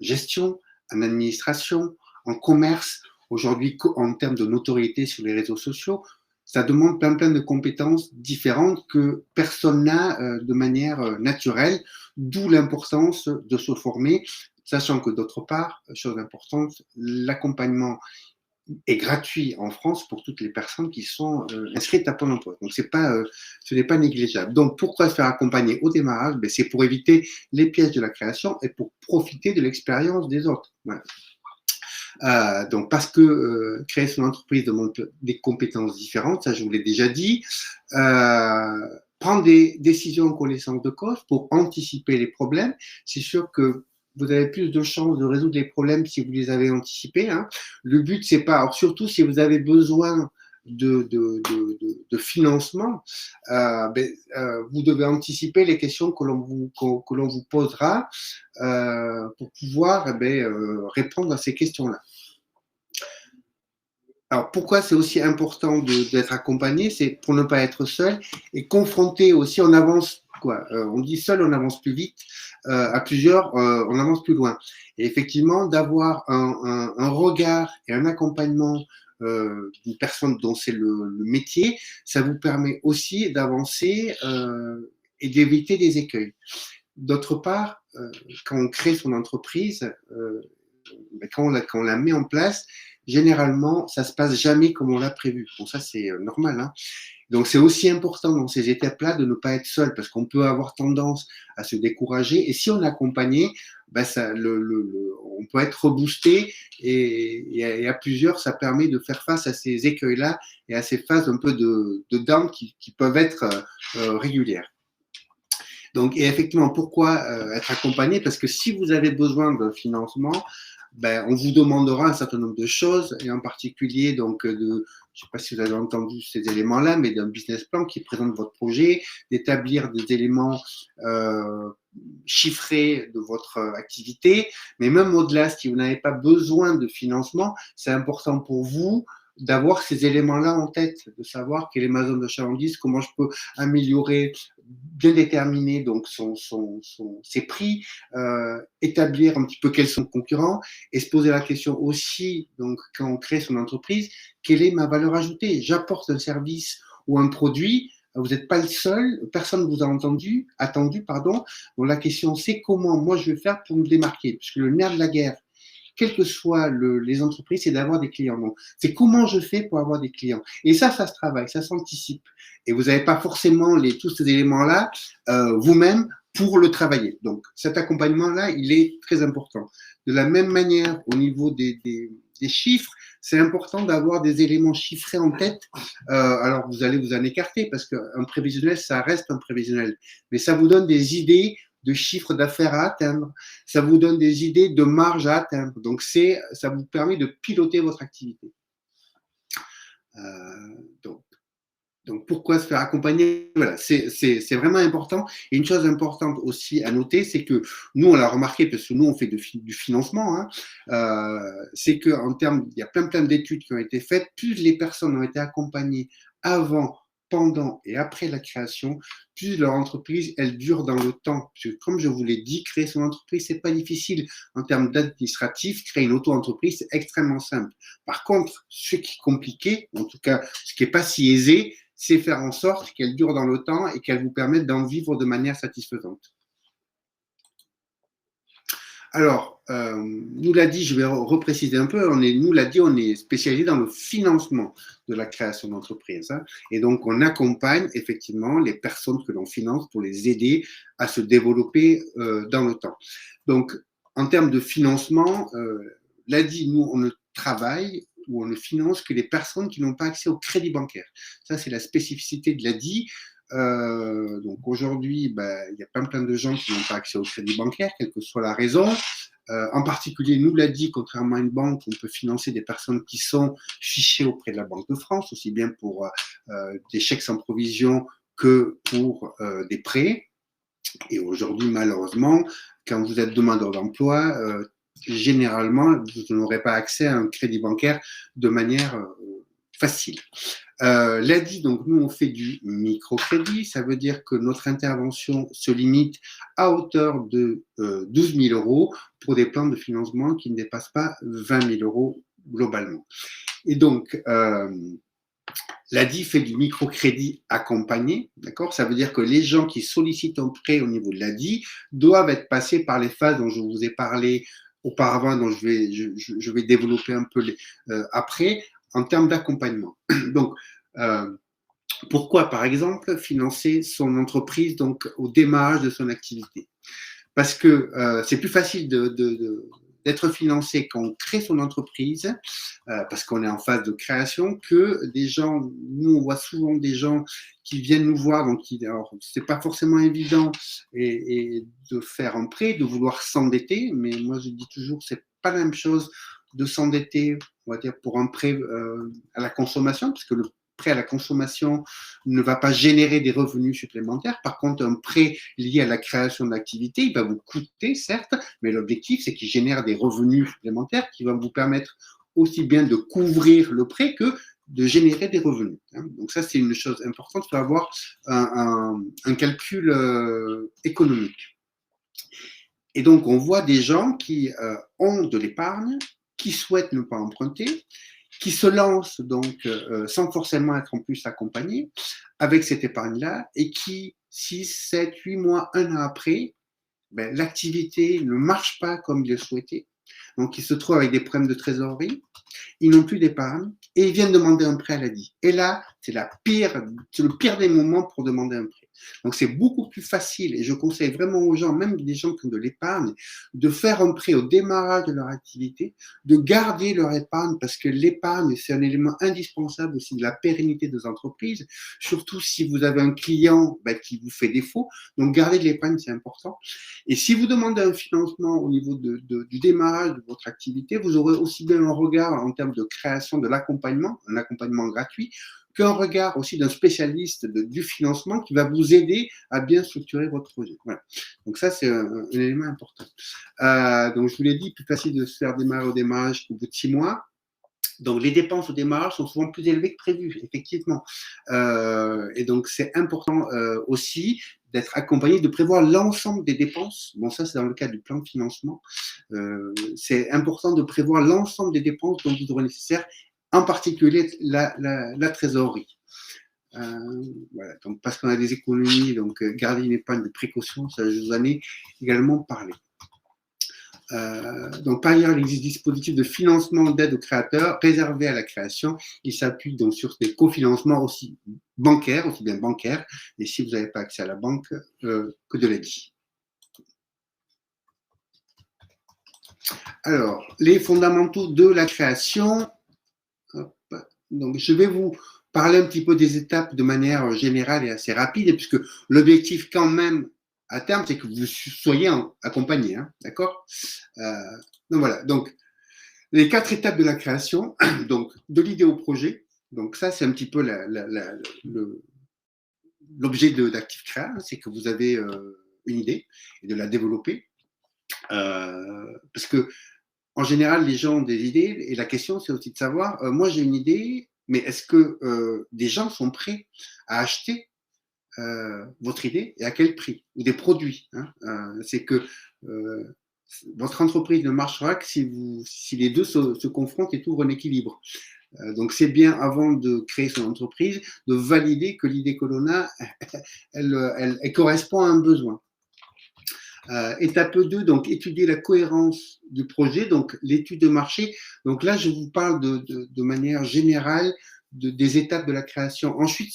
gestion, en administration, en commerce. Aujourd'hui, en termes de notoriété sur les réseaux sociaux, ça demande plein de compétences différentes que personne n'a de manière naturelle, d'où l'importance de se former, sachant que d'autre part, chose importante, l'accompagnement est gratuit en France pour toutes les personnes qui sont inscrites à Pôle emploi. Donc, ce n'est pas négligeable. Donc, pourquoi se faire accompagner au démarrage? C'est pour éviter les pièges de la création et pour profiter de l'expérience des autres. Voilà. Donc, parce que créer son entreprise demande des compétences différentes, ça je vous l'ai déjà dit. Prendre des décisions en connaissance de cause pour anticiper les problèmes. C'est sûr que vous avez plus de chances de résoudre les problèmes si vous les avez anticipés. Hein. Le but, c'est pas, alors surtout si vous avez besoin de financement, vous devez anticiper les questions que l'on vous posera pour pouvoir répondre à ces questions-là. Alors, pourquoi c'est aussi important d'être accompagné? C'est pour ne pas être seul et confronté aussi, on avance, on dit seul, on avance plus vite, à plusieurs, on avance plus loin. Et effectivement, d'avoir un regard et un accompagnement d'une personne dont c'est le métier, ça vous permet aussi d'avancer et d'éviter des écueils. D'autre part, quand on crée son entreprise, quand on la met en place, généralement, ça se passe jamais comme on l'a prévu. Bon, ça, c'est normal. Hein. Donc, c'est aussi important dans ces étapes-là de ne pas être seul parce qu'on peut avoir tendance à se décourager. Et si on est accompagné, on peut être reboosté et à plusieurs, ça permet de faire face à ces écueils-là et à ces phases un peu de down qui peuvent être régulières. Donc, et effectivement, pourquoi être accompagné? Parce que si vous avez besoin de financement, on vous demandera un certain nombre de choses, et en particulier, donc, je ne sais pas si vous avez entendu ces éléments-là, mais d'un business plan qui présente votre projet, d'établir des éléments chiffrés de votre activité, mais même au-delà, si vous n'avez pas besoin de financement, c'est important pour vous d'avoir ces éléments-là en tête, de savoir quelle est ma zone de chalandise, comment je peux améliorer, bien déterminer donc ses prix, établir un petit peu quels sont les concurrents et se poser la question aussi, donc quand on crée son entreprise, quelle est ma valeur ajoutée? J'apporte un service ou un produit, vous n'êtes pas le seul, personne ne vous a attendu. Donc la question c'est comment moi je vais faire pour me démarquer, puisque le nerf de la guerre, quelles que soient les entreprises, c'est d'avoir des clients. Donc, c'est comment je fais pour avoir des clients. Et ça se travaille, ça s'anticipe. Et vous n'avez pas forcément tous ces éléments-là vous-même pour le travailler. Donc, cet accompagnement-là, il est très important. De la même manière, au niveau des chiffres, c'est important d'avoir des éléments chiffrés en tête. Alors, vous allez vous en écarter parce qu'un prévisionnel, ça reste un prévisionnel. Mais ça vous donne des idées de chiffre d'affaires à atteindre, ça vous donne des idées de marge à atteindre. Donc, ça vous permet de piloter votre activité. Donc, pourquoi se faire accompagner? Voilà, c'est vraiment important. Et une chose importante aussi à noter, c'est que nous, on l'a remarqué, parce que nous, on fait du financement, hein, c'est qu'en termes, il y a plein d'études qui ont été faites, plus les personnes ont été accompagnées avant, pendant et après la création, plus leur entreprise, elle dure dans le temps. Parce que, comme je vous l'ai dit, créer son entreprise, c'est pas difficile en termes d'administratif. Créer une auto-entreprise, c'est extrêmement simple. Par contre, ce qui est compliqué, en tout cas, ce qui est pas si aisé, c'est faire en sorte qu'elle dure dans le temps et qu'elle vous permette d'en vivre de manière satisfaisante. Alors, nous l'a dit, je vais repréciser un peu, on est spécialisé dans le financement de la création d'entreprise. Hein, et donc, on accompagne effectivement les personnes que l'on finance pour les aider à se développer dans le temps. Donc, en termes de financement, l'a dit, nous, on ne travaille ou on ne finance que les personnes qui n'ont pas accès au crédit bancaire. Ça, c'est la spécificité de l'ADI. Donc aujourd'hui, il y a plein de gens qui n'ont pas accès au crédit bancaire, quelle que soit la raison. En particulier, nous l'a dit, contrairement à une banque, on peut financer des personnes qui sont fichées auprès de la Banque de France, aussi bien pour des chèques sans provision que pour des prêts. Et aujourd'hui, malheureusement, quand vous êtes demandeur d'emploi, généralement, vous n'aurez pas accès à un crédit bancaire de manière facile. L'ADI, donc nous on fait du microcrédit, ça veut dire que notre intervention se limite à hauteur de 12 000 euros pour des plans de financement qui ne dépassent pas 20 000 euros globalement. Et donc, l'ADI fait du microcrédit accompagné, d'accord? Ça veut dire que les gens qui sollicitent un prêt au niveau de l'ADI doivent être passés par les phases dont je vous ai parlé auparavant, dont je vais développer un peu après, en termes d'accompagnement. Donc, pourquoi, par exemple, financer son entreprise donc, au démarrage de son activité? Parce que c'est plus facile d'être financé quand on crée son entreprise, parce qu'on est en phase de création, que des gens, nous on voit souvent des gens qui viennent nous voir, donc alors c'est pas forcément évident et de faire un prêt, de vouloir s'endetter, mais moi je dis toujours c'est pas la même chose de s'endetter, on va dire pour un prêt à la consommation, parce que le prêt à la consommation ne va pas générer des revenus supplémentaires. Par contre, un prêt lié à la création d'activité, il va vous coûter, certes, mais l'objectif, c'est qu'il génère des revenus supplémentaires qui vont vous permettre aussi bien de couvrir le prêt que de générer des revenus. Donc ça, c'est une chose importante, il faut avoir un calcul économique. Et donc, on voit des gens qui ont de l'épargne, qui souhaitent ne pas emprunter, qui se lancent donc sans forcément être en plus accompagnés avec cette épargne-là et qui, 6, 7, 8 mois, 1 an après, ben, l'activité ne marche pas comme ils le souhaitaient. Donc, ils se trouvent avec des problèmes de trésorerie, ils n'ont plus d'épargne et ils viennent demander un prêt à l'ADI. Et là, c'est le pire des moments pour demander un prêt. Donc, c'est beaucoup plus facile et je conseille vraiment aux gens, même des gens qui ont de l'épargne, de faire un prêt au démarrage de leur activité, de garder leur épargne parce que l'épargne, c'est un élément indispensable aussi de la pérennité des entreprises, surtout si vous avez un client qui vous fait défaut. Donc, garder de l'épargne, c'est important. Et si vous demandez un financement au niveau du démarrage de votre activité, vous aurez aussi bien un regard en termes de création de l'accompagnement, un accompagnement gratuit, qu'un regard aussi d'un spécialiste du financement qui va vous aider à bien structurer votre projet. Voilà. Donc ça, c'est un élément important. Donc je vous l'ai dit, plus facile de se faire démarrer au démarrage qu'au bout de 6 mois. Donc les dépenses au démarrage sont souvent plus élevées que prévu, effectivement. Et donc c'est important aussi d'être accompagné, de prévoir l'ensemble des dépenses. Bon, ça, c'est dans le cadre du plan de financement. C'est important de prévoir l'ensemble des dépenses dont vous aurez nécessaire, en particulier la trésorerie. Voilà, donc parce qu'on a des économies, donc garder une épargne de précaution, ça je vous en ai également parlé. Donc par ailleurs, il existe des dispositifs de financement d'aide aux créateurs réservés à la création. Ils s'appuient donc sur des cofinancements aussi bien bancaires, et si vous n'avez pas accès à la banque, que de l'ADI. Alors, les fondamentaux de la création. Hop. Donc, je vais vous parler un petit peu des étapes de manière générale et assez rapide, puisque l'objectif quand même à terme, c'est que vous soyez accompagné, hein, d'accord? Donc voilà, donc les 4 étapes de la création, donc de l'idée au projet, donc ça c'est un petit peu l'objet d'Active Créa, c'est que vous avez une idée et de la développer, parce que en général, les gens ont des idées et la question, c'est aussi de savoir, moi j'ai une idée, mais est-ce que des gens sont prêts à acheter votre idée et à quel prix, ou des produits, hein, c'est que votre entreprise ne marchera que si les deux se confrontent et trouvent un équilibre. Donc c'est bien, avant de créer son entreprise, de valider que l'idée que l'on a, elle correspond à un besoin. Étape 2, donc étudier la cohérence du projet, donc l'étude de marché. Donc là, je vous parle de manière générale des étapes de la création. Ensuite,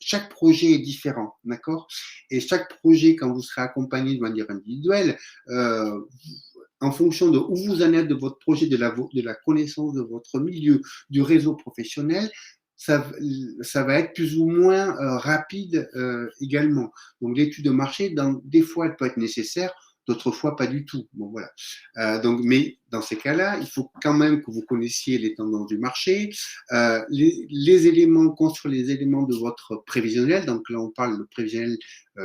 chaque projet est différent, d'accord? Et chaque projet, quand vous serez accompagné de manière individuelle, en fonction de où vous en êtes de votre projet, de la connaissance de votre milieu, du réseau professionnel, ça va être plus ou moins rapide également. Donc l'étude de marché, des fois, elle peut être nécessaire, d'autres fois pas du tout. Bon, voilà. Mais dans ces cas-là, il faut quand même que vous connaissiez les tendances du marché, les éléments, construire les éléments de votre prévisionnel. Donc là, on parle de prévisionnel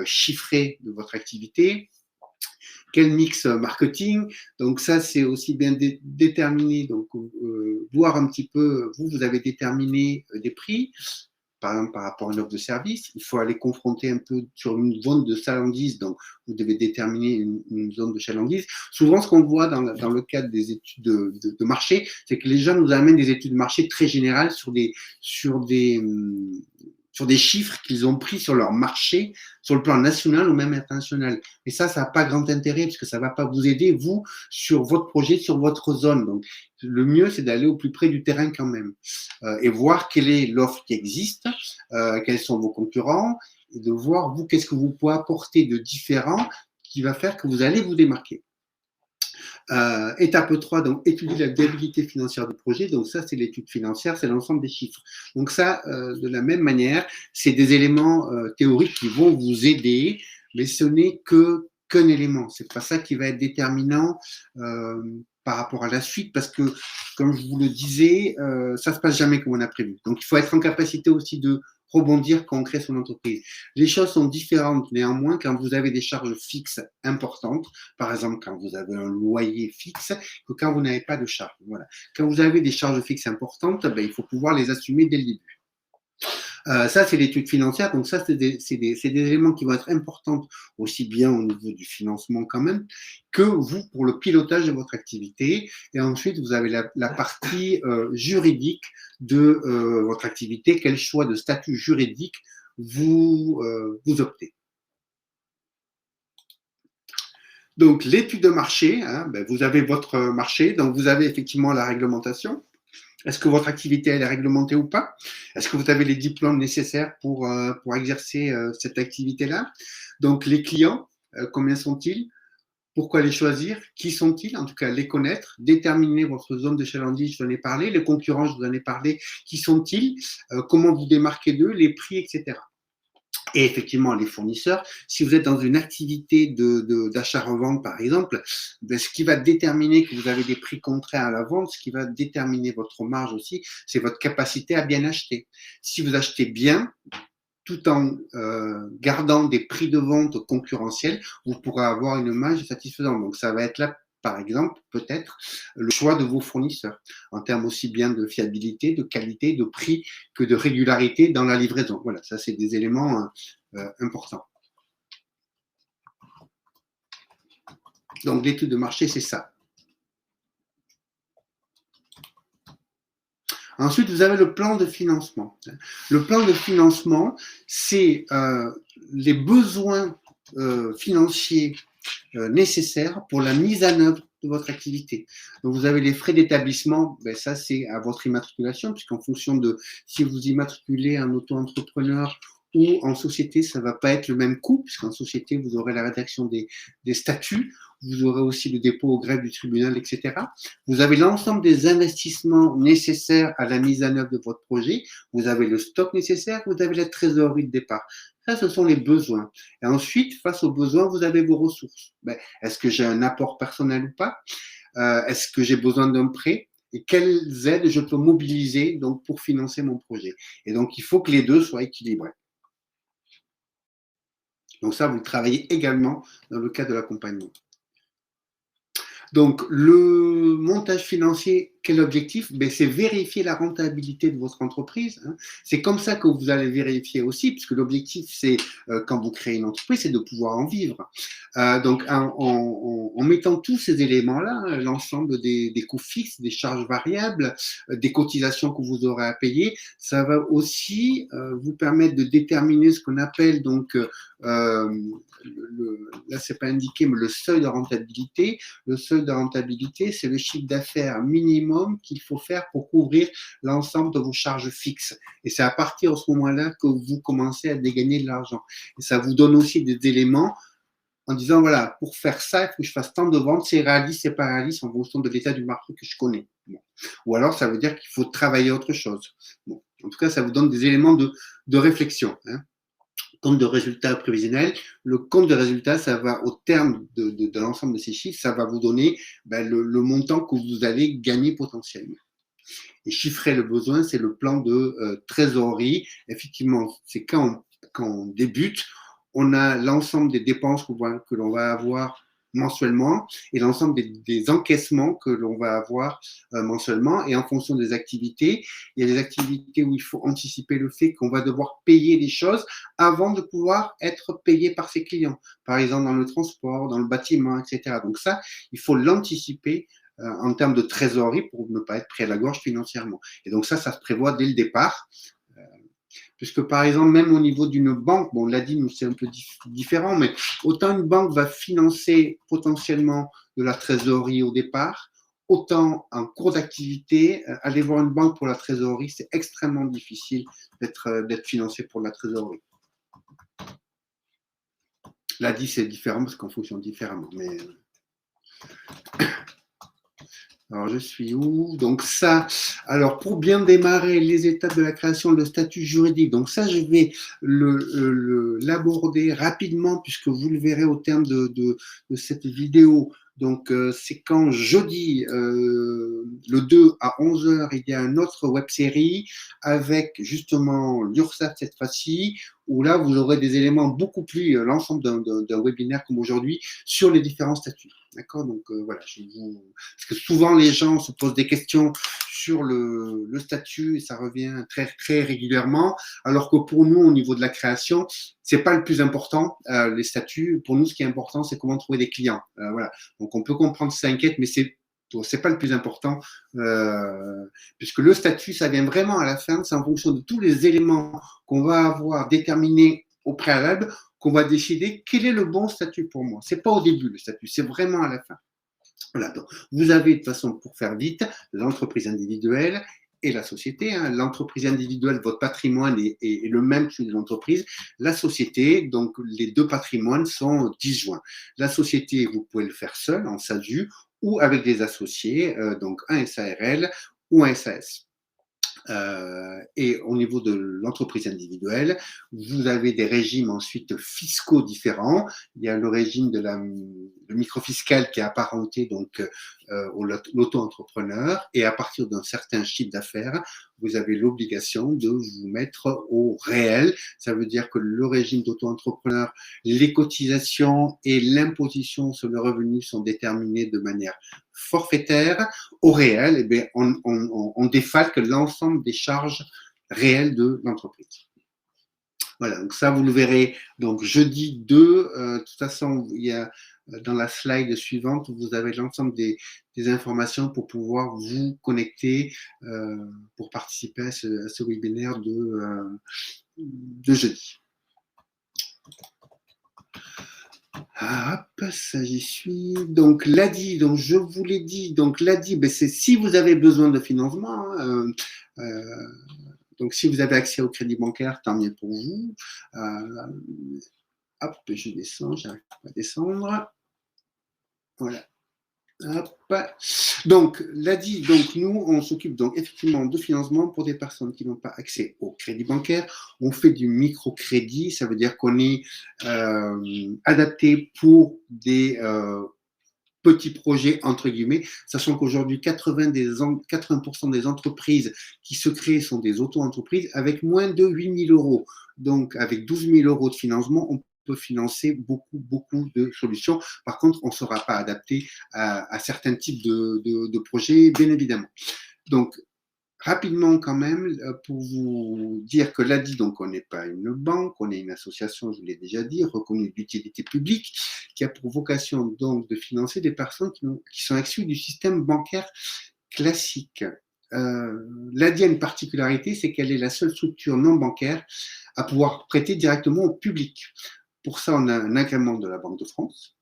chiffré de votre activité. Quel mix marketing? Donc ça, c'est aussi bien déterminer, donc voir un petit peu, vous avez déterminé des prix, par exemple par rapport à une offre de service. Il faut aller confronter un peu sur une zone de chalandise, donc vous devez déterminer une zone de chalandise. Souvent, ce qu'on voit dans le cadre des études de marché, c'est que les gens nous amènent des études de marché très générales sur des chiffres qu'ils ont pris sur leur marché, sur le plan national ou même international. Et ça n'a pas grand intérêt parce que ça ne va pas vous aider, vous, sur votre projet, sur votre zone. Donc, le mieux, c'est d'aller au plus près du terrain quand même et voir quelle est l'offre qui existe, quels sont vos concurrents, et de voir, vous, qu'est-ce que vous pouvez apporter de différent qui va faire que vous allez vous démarquer. Étape 3, donc étudier la viabilité financière du projet. Donc ça, c'est l'étude financière, c'est l'ensemble des chiffres. Donc ça, de la même manière, c'est des éléments théoriques qui vont vous aider, mais ce n'est qu'un élément. C'est pas ça qui va être déterminant par rapport à la suite, parce que, comme je vous le disais, ça se passe jamais comme on a prévu. Donc il faut être en capacité aussi de rebondir quand on crée son entreprise. Les choses sont différentes néanmoins quand vous avez des charges fixes importantes, par exemple quand vous avez un loyer fixe, que quand vous n'avez pas de charges. Voilà. Quand vous avez des charges fixes importantes, ben, il faut pouvoir les assumer dès le début. Ça, c'est l'étude financière. Donc ça, c'est des éléments qui vont être importants aussi bien au niveau du financement quand même que vous pour le pilotage de votre activité. Et ensuite, vous avez la partie juridique de votre activité. Quel choix de statut juridique vous optez. Donc, l'étude de marché, hein, ben, vous avez votre marché. Donc, vous avez effectivement la réglementation. Est-ce que votre activité elle est réglementée ou pas? Est-ce que vous avez les diplômes nécessaires pour exercer cette activité-là? Donc, les clients, combien sont-ils? Pourquoi les choisir? Qui sont-ils? En tout cas, les connaître, déterminer votre zone de chalandise, je vous en ai parlé, les concurrents, je vous en ai parlé, qui sont-ils? Comment vous démarquez d'eux? Les prix, etc. Et effectivement, les fournisseurs, si vous êtes dans une activité d'achat-revente, par exemple, ben, ce qui va déterminer que vous avez des prix contraires à la vente, ce qui va déterminer votre marge aussi, c'est votre capacité à bien acheter. Si vous achetez bien, tout en gardant des prix de vente concurrentiels, vous pourrez avoir une marge satisfaisante. Donc, ça va être là, par exemple, peut-être le choix de vos fournisseurs, en termes aussi bien de fiabilité, de qualité, de prix que de régularité dans la livraison. Voilà, ça, c'est des éléments importants. Donc, l'étude de marché, c'est ça. Ensuite, vous avez le plan de financement. Le plan de financement, c'est les besoins financiers nécessaires pour la mise en œuvre de votre activité. Donc, vous avez les frais d'établissement, ben ça c'est à votre immatriculation, puisqu'en fonction de si vous immatriculez un auto-entrepreneur ou en société, ça ne va pas être le même coût, puisqu'en société, vous aurez la rédaction des statuts, vous aurez aussi le dépôt au greffe du tribunal, etc. Vous avez l'ensemble des investissements nécessaires à la mise en œuvre de votre projet, vous avez le stock nécessaire, vous avez la trésorerie de départ. Ça, ce sont les besoins. Et ensuite, face aux besoins, vous avez vos ressources. Ben, est-ce que j'ai un apport personnel ou pas? Est-ce que j'ai besoin d'un prêt? Et quelles aides je peux mobiliser donc, pour financer mon projet? Et donc, il faut que les deux soient équilibrés. Donc ça, vous le travaillez également dans le cadre de l'accompagnement. Donc, le montage financier, quel objectif? Ben, c'est vérifier la rentabilité de votre entreprise. Hein. C'est comme ça que vous allez vérifier aussi, puisque l'objectif, c'est, quand vous créez une entreprise, c'est de pouvoir en vivre. Donc, en mettant tous ces éléments-là, l'ensemble des coûts fixes, des charges variables, des cotisations que vous aurez à payer, ça va aussi vous permettre de déterminer ce qu'on appelle donc là c'est pas indiqué, mais le seuil de rentabilité. Le seuil de rentabilité, c'est le chiffre d'affaires minimum qu'il faut faire pour couvrir l'ensemble de vos charges fixes. Et c'est à partir de ce moment-là que vous commencez à dégagner de l'argent. Et ça vous donne aussi des éléments en disant, voilà, pour faire ça, il faut que je fasse tant de ventes, c'est réaliste, c'est pas réaliste, en fonction de l'état du marché que je connais. Bon. Ou alors, ça veut dire qu'il faut travailler autre chose. Bon. En tout cas, ça vous donne des éléments de réflexion. Hein. Compte de résultats prévisionnels. Le compte de résultats, ça va, au terme de l'ensemble de ces chiffres, ça va vous donner ben, le montant que vous allez gagner potentiellement. Et chiffrer le besoin, c'est le plan de trésorerie. Effectivement, c'est quand on débute, on a l'ensemble des dépenses que l'on va avoir mensuellement et l'ensemble des encaissements que l'on va avoir mensuellement. Et en fonction des activités, il y a des activités où il faut anticiper le fait qu'on va devoir payer les choses avant de pouvoir être payé par ses clients. Par exemple, dans le transport, dans le bâtiment, etc. Donc ça, il faut l'anticiper en termes de trésorerie pour ne pas être pris à la gorge financièrement. Et donc ça se prévoit dès le départ. Puisque par exemple, même au niveau d'une banque, bon, on l'a dit, nous c'est un peu différent, mais autant une banque va financer potentiellement de la trésorerie au départ, autant en cours d'activité, aller voir une banque pour la trésorerie, c'est extrêmement difficile d'être financé pour la trésorerie. L'a dit, c'est différent parce qu'on fonctionne différemment. Mais alors, je suis où? Donc ça, alors pour bien démarrer les étapes de la création de statut juridique, donc ça, je vais l'aborder rapidement puisque vous le verrez au terme de cette vidéo. Donc, c'est quand jeudi, le 2 à 11 h, il y a une autre web-série avec justement l'URSSAF cette fois-ci, où là, vous aurez des éléments beaucoup plus, l'ensemble d'un webinaire comme aujourd'hui, sur les différents statuts. D'accord? Donc, voilà, parce que souvent, les gens se posent des questions sur le statut et ça revient très, très régulièrement, alors que pour nous, au niveau de la création, c'est pas le plus important, les statuts. Pour nous, ce qui est important, c'est comment trouver des clients. Voilà. Donc, on peut comprendre ces inquiètes, mais c'est pas le plus important, puisque le statut, ça vient vraiment à la fin, c'est en fonction de tous les éléments qu'on va avoir déterminés au préalable, qu'on va décider quel est le bon statut pour moi. C'est pas au début le statut, c'est vraiment à la fin. Voilà, donc vous avez de toute façon, pour faire vite, l'entreprise individuelle et la société. Hein. L'entreprise individuelle, votre patrimoine est le même que celui de l'entreprise. La société, donc les deux patrimoines sont disjoints. La société, vous pouvez le faire seul, en SASU, ou avec des associés, donc un SARL ou un SAS. Et au niveau de l'entreprise individuelle, vous avez des régimes ensuite fiscaux différents. Il y a le régime de le microfiscal qui est apparenté donc l'auto-entrepreneur, et à partir d'un certain chiffre d'affaires, vous avez l'obligation de vous mettre au réel. Ça veut dire que le régime d'auto-entrepreneur, les cotisations et l'imposition sur le revenu sont déterminés de manière forfaitaire. Au réel, eh bien, on défalque l'ensemble des charges réelles de l'entreprise. Voilà, donc ça, vous le verrez donc jeudi 2. De toute façon, il y a dans la slide suivante, vous avez l'ensemble des informations pour pouvoir vous connecter pour participer à ce webinaire de jeudi. Ah, hop, ça j'y suis. Donc l'ADI, donc je vous l'ai dit, donc l'ADI, ben, c'est si vous avez besoin de financement. Hein, donc si vous avez accès au crédit bancaire, tant mieux pour vous. Hop, je descends, j'arrive pas à descendre. Voilà. Hop. Donc, l'ADI, donc nous, on s'occupe donc effectivement de financement pour des personnes qui n'ont pas accès au crédit bancaire. On fait du microcrédit, ça veut dire qu'on est adapté pour des petits projets, entre guillemets, sachant qu'aujourd'hui, 80% des entreprises qui se créent sont des auto-entreprises avec moins de 8 000 euros. Donc, avec 12 000 euros de financement, on peut financer beaucoup de solutions. Par contre, on ne sera pas adapté à certains types de projets, bien évidemment. Donc, rapidement quand même, pour vous dire que l'ADI, donc on n'est pas une banque, on est une association, je vous l'ai déjà dit, reconnue d'utilité publique, qui a pour vocation donc de financer des personnes qui sont exclues du système bancaire classique. L'ADI a une particularité, c'est qu'elle est la seule structure non bancaire à pouvoir prêter directement au public. Pour ça, on a un agrément de la Banque de France.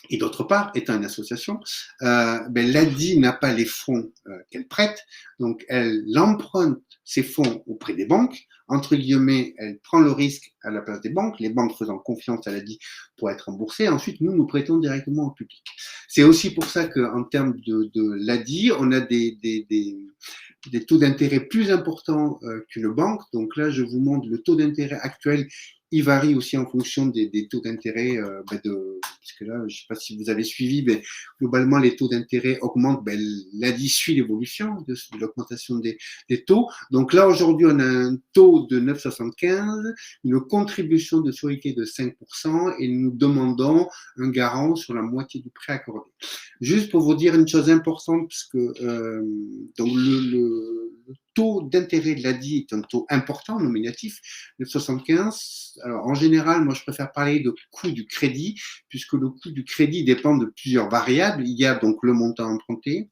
Et d'autre part, étant une association, l'ADI n'a pas les fonds qu'elle prête, donc elle emprunte ses fonds auprès des banques, entre guillemets, elle prend le risque à la place des banques, les banques faisant confiance à l'ADI pour être remboursées, ensuite nous prêtons directement au public. C'est aussi pour ça qu'en termes de l'ADI, on a des taux d'intérêt plus importants qu'une banque, donc là je vous montre le taux d'intérêt actuel il varie aussi en fonction des taux d'intérêt. Parce que là, je ne sais pas si vous avez suivi, mais globalement, les taux d'intérêt augmentent. L'ADI suit l'évolution de l'augmentation des taux. Donc là, aujourd'hui, on a un taux de 9,75, une contribution de sécurité de 5% et nous demandons un garant sur la moitié du prêt accordé. Juste pour vous dire une chose importante, parce que donc le taux d'intérêt de l'ADI est un taux important, nominatif, 9,75. Alors, en général, moi, je préfère parler de coût du crédit, puisque le coût du crédit dépend de plusieurs variables. Il y a donc le montant emprunté,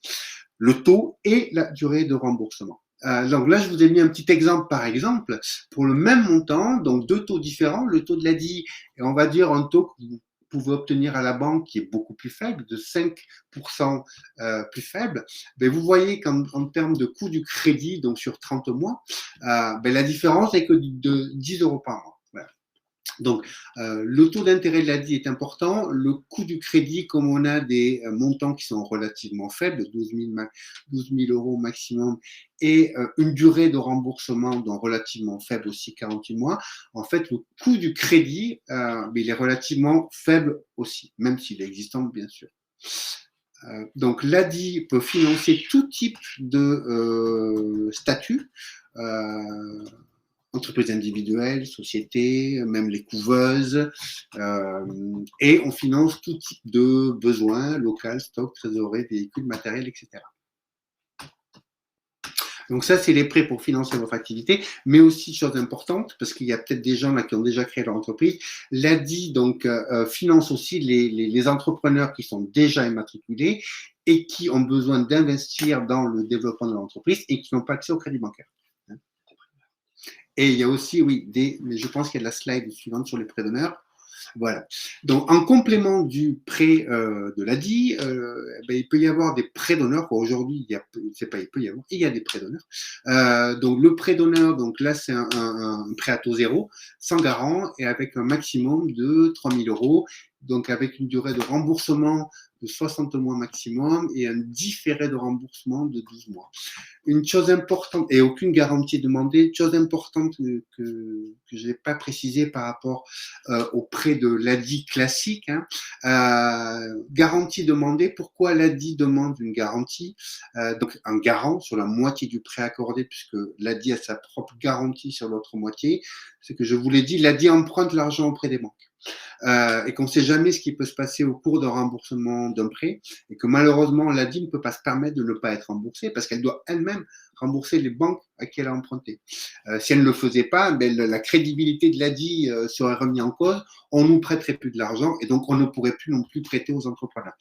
le taux et la durée de remboursement. Donc là, je vous ai mis un petit exemple par exemple. Pour le même montant, donc deux taux différents, le taux de l'ADI, et on va dire un taux que vous pouvez obtenir à la banque qui est beaucoup plus faible, de 5% plus faible, vous voyez qu'en termes de coût du crédit, donc sur 30 mois, la différence est que de 10 € par mois. Voilà. Donc, le taux d'intérêt de l'ADI est important. Le coût du crédit, comme on a des montants qui sont relativement faibles, 12 000 € maximum, et une durée de remboursement donc relativement faible aussi, 48 mois, en fait, le coût du crédit, il est relativement faible aussi, même s'il est existant, bien sûr. Donc, l'ADI peut financer tout type de statut, entreprises individuelles, sociétés, même les couveuses, et on finance tout type de besoins, local, stock, trésorerie, véhicules, matériel, etc. Donc ça, c'est les prêts pour financer votre activité, mais aussi, chose importante, parce qu'il y a peut-être des gens là qui ont déjà créé leur entreprise, l'ADI donc finance aussi les entrepreneurs qui sont déjà immatriculés et qui ont besoin d'investir dans le développement de l'entreprise et qui n'ont pas accès au crédit bancaire. Et il y a aussi, oui, mais je pense qu'il y a la slide suivante sur les prêts d'honneur. Voilà. Donc, en complément du prêt de l'ADI, il peut y avoir des prêts d'honneur. Aujourd'hui, il y a des prêts d'honneur. Donc, le prêt d'honneur, donc là, c'est un prêt à taux zéro, sans garant et avec un maximum de 3 000 €. Donc, avec une durée de remboursement de 60 mois maximum et un différé de remboursement de 12 mois. Une chose importante, et aucune garantie demandée, une chose importante que je n'ai pas précisé par rapport au prêt de l'ADI classique, garantie demandée. Pourquoi l'ADI demande une garantie? Donc, un garant sur la moitié du prêt accordé, puisque l'ADI a sa propre garantie sur l'autre moitié. C'est que je vous l'ai dit, l'ADI emprunte l'argent auprès des banques. Et qu'on ne sait jamais ce qui peut se passer au cours d'un remboursement d'un prêt et que malheureusement l'ADI ne peut pas se permettre de ne pas être remboursée parce qu'elle doit elle-même rembourser les banques à qui elle a emprunté. Si elle ne le faisait pas, la crédibilité de l'ADI serait remise en cause, on nous prêterait plus de l'argent et donc on ne pourrait plus non plus prêter aux entrepreneurs.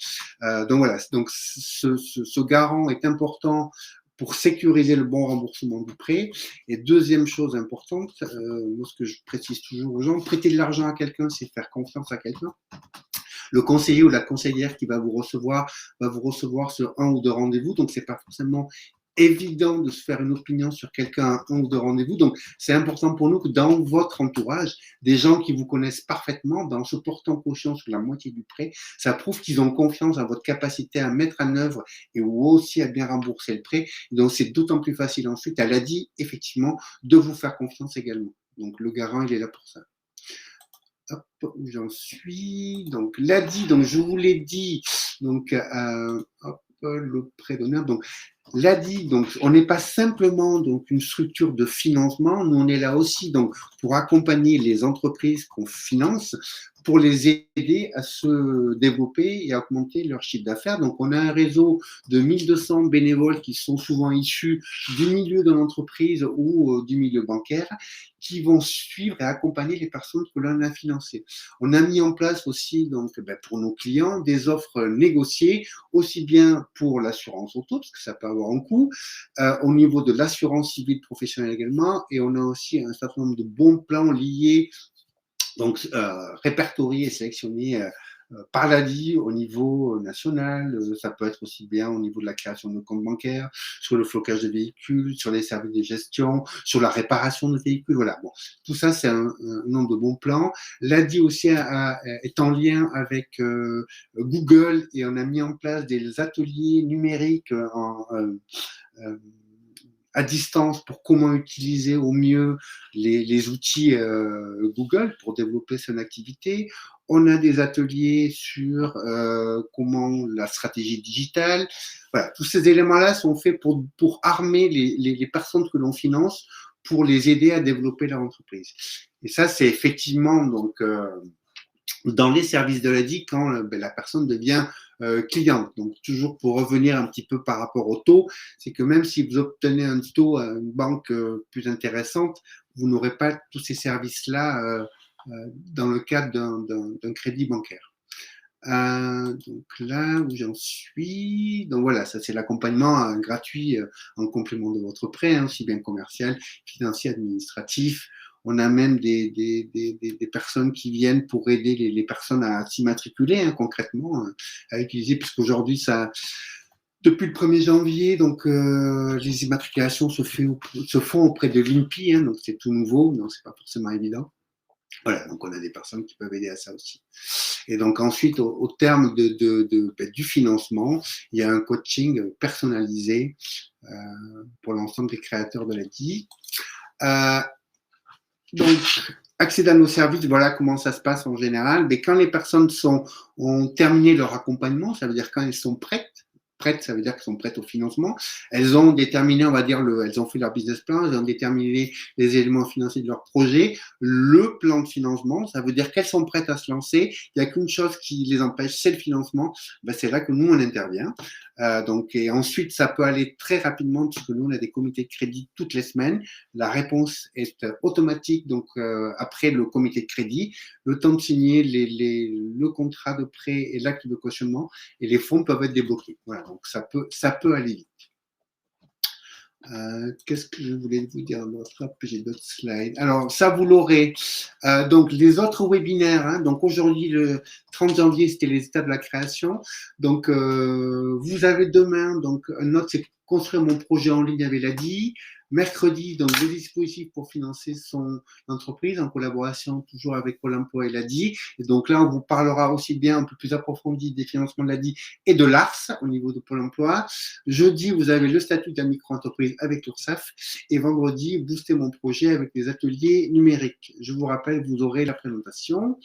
Donc voilà, donc ce garant est important pour sécuriser le bon remboursement du prêt. Et deuxième chose importante, moi ce que je précise toujours aux gens, prêter de l'argent à quelqu'un, c'est faire confiance à quelqu'un. Le conseiller ou la conseillère qui va vous recevoir sur un ou deux rendez-vous, donc c'est pas forcément évident de se faire une opinion sur quelqu'un à un ou deux rendez-vous. Donc, c'est important pour nous que dans votre entourage, des gens qui vous connaissent parfaitement, en se portant caution sur la moitié du prêt, ça prouve qu'ils ont confiance en votre capacité à mettre en œuvre et aussi à bien rembourser le prêt. Donc, c'est d'autant plus facile ensuite, elle a dit, effectivement, de vous faire confiance également. Donc, le garant, il est là pour ça. Hop, où j'en suis. Donc, l'ADI, donc je vous l'ai dit, donc, hop, le prêt d'honneur. Donc, l'ADI, donc, on n'est pas simplement donc une structure de financement, nous on est là aussi donc pour accompagner les entreprises qu'on finance, pour les aider à se développer et à augmenter leur chiffre d'affaires. Donc, on a un réseau de 1200 bénévoles qui sont souvent issus du milieu de l'entreprise ou du milieu bancaire, qui vont suivre et accompagner les personnes que l'on a financées. On a mis en place aussi, donc, pour nos clients, des offres négociées, aussi bien pour l'assurance auto, parce que ça peut avoir un coût, au niveau de l'assurance civile professionnelle également, et on a aussi un certain nombre de bons plans liés, donc répertoriés et sélectionnés par l'ADI au niveau national. Ça peut être aussi bien au niveau de la création de comptes bancaires, sur le flocage de véhicules, sur les services de gestion, sur la réparation de véhicules. Voilà, bon, tout ça, c'est un nombre de bons plans. L'ADI aussi est en lien avec Google et on a mis en place des ateliers numériques à distance pour comment utiliser au mieux les outils Google pour développer son activité. On a des ateliers sur comment la stratégie digitale. Voilà, tous ces éléments-là sont faits pour armer les personnes que l'on finance pour les aider à développer leur entreprise. Et ça, c'est effectivement donc dans les services de l'ADI quand la personne devient cliente. Donc, toujours pour revenir un petit peu par rapport au taux, c'est que même si vous obtenez un taux à une banque plus intéressante, vous n'aurez pas tous ces services-là dans le cadre d'un crédit bancaire. Donc là où j'en suis, donc voilà, ça c'est l'accompagnement gratuit en complément de votre prêt, hein, aussi bien commercial, financier, administratif. On a même des personnes qui viennent pour aider les personnes à s'immatriculer concrètement, à utiliser, puisqu'aujourd'hui, depuis le 1er janvier, donc les immatriculations se font auprès de l'INPI, donc c'est tout nouveau, donc c'est pas forcément évident. Voilà, donc on a des personnes qui peuvent aider à ça aussi. Et donc ensuite, au terme du financement, il y a un coaching personnalisé pour l'ensemble des créateurs de l'ADI. Donc, accéder à nos services, voilà comment ça se passe en général. Mais quand les personnes ont terminé leur accompagnement, ça veut dire quand elles sont prêtes, ça veut dire qu'elles sont prêtes au financement. Elles ont déterminé, on va dire, elles ont fait leur business plan, elles ont déterminé les éléments financiers de leur projet, le plan de financement, ça veut dire qu'elles sont prêtes à se lancer. Il n'y a qu'une chose qui les empêche, c'est le financement. C'est là que nous, on intervient. Et ensuite, ça peut aller très rapidement puisque nous, on a des comités de crédit toutes les semaines. La réponse est automatique. Donc, après le comité de crédit, le temps de signer le contrat de prêt et l'acte de cautionnement et les fonds peuvent être débloqués. Voilà, donc ça peut aller vite. Qu'est-ce que je voulais vous dire d'autre? J'ai d'autres slides. Alors, ça, vous l'aurez. Donc, les autres webinaires. Donc, aujourd'hui, le 30 janvier, c'était les étapes de la création. Donc, vous avez demain, donc, un autre, c'est construire mon projet en ligne avec l'ADI. Mercredi, donc, des dispositifs pour financer son entreprise en collaboration toujours avec Pôle emploi et l'ADI. Et donc là, on vous parlera aussi bien un peu plus approfondi des financements de l'ADI et de l'ARS au niveau de Pôle emploi. Jeudi, vous avez le statut de la micro-entreprise avec l'URSSAF. Et vendredi, booster mon projet avec les ateliers numériques. Je vous rappelle, vous aurez la présentation.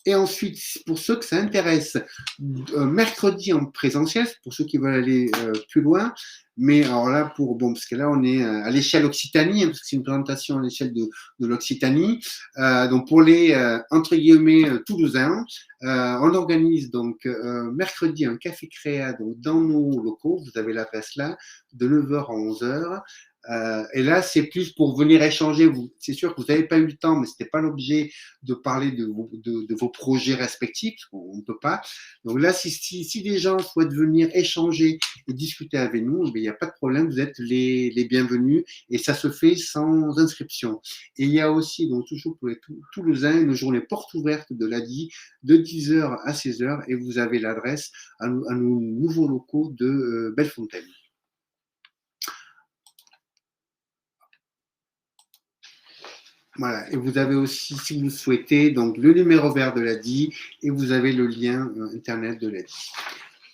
Et ensuite, pour ceux que ça intéresse, mercredi en présentiel, pour ceux qui veulent aller plus loin. Mais alors là, parce que là, on est à l'échelle Occitanie, parce que c'est une présentation à l'échelle de l'Occitanie. Donc, pour les, entre guillemets, Toulousains, on organise donc mercredi un café créa donc, dans nos locaux. Vous avez l'adresse là, de 9h à 11h. Et là, c'est plus pour venir échanger. C'est sûr que vous n'avez pas eu le temps, mais ce n'était pas l'objet de parler de vos projets respectifs, parce qu'on ne peut pas. Donc là, si des gens souhaitent venir échanger et discuter avec nous, il n'y a pas de problème, vous êtes les bienvenus et ça se fait sans inscription. Et il y a aussi, donc toujours pour les Toulousains, une journée porte ouverte de l'ADI de 10h à 16h et vous avez l'adresse à nos nouveaux locaux de Bellefontaine. Voilà, et vous avez aussi, si vous le souhaitez, donc le numéro vert de l'ADI et vous avez le lien internet de l'ADI.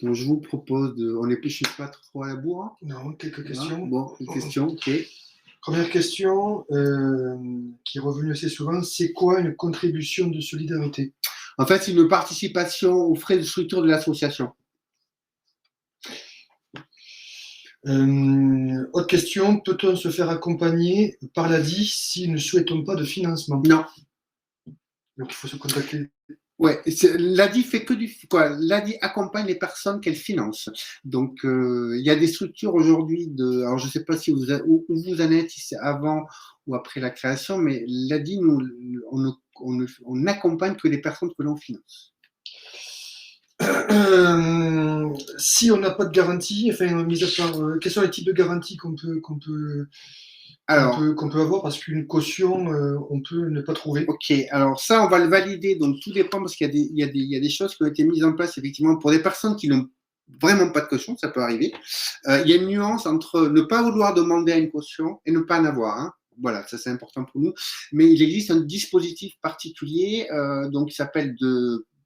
Donc je vous propose je ne suis pas trop à la bourre. Hein. Non, quelques questions. Bon, une question, ok. Première question qui est revenue assez souvent, c'est quoi une contribution de solidarité? En fait, c'est une participation aux frais de structure de l'association. Autre question, peut-on se faire accompagner par l'ADI si nous ne souhaitons pas de financement? Non. Donc il faut se contacter. Ouais, l'ADI fait que l'ADI accompagne les personnes qu'elle finance. Donc il y a des structures aujourd'hui alors je ne sais pas si où vous en êtes, si c'est avant ou après la création, mais l'ADI, on n'accompagne que les personnes que l'on finance. Si on n'a pas de garantie, enfin, mis à part, quels sont les types de garanties qu'on peut avoir, parce qu'une caution, on peut ne pas trouver. Ok, alors ça, on va le valider, donc tout dépend, parce qu'il y a des choses qui ont été mises en place, effectivement, pour des personnes qui n'ont vraiment pas de caution, ça peut arriver. Il y a une nuance entre ne pas vouloir demander à une caution et ne pas en avoir. Hein. Voilà, ça c'est important pour nous. Mais il existe un dispositif particulier, donc qui s'appelle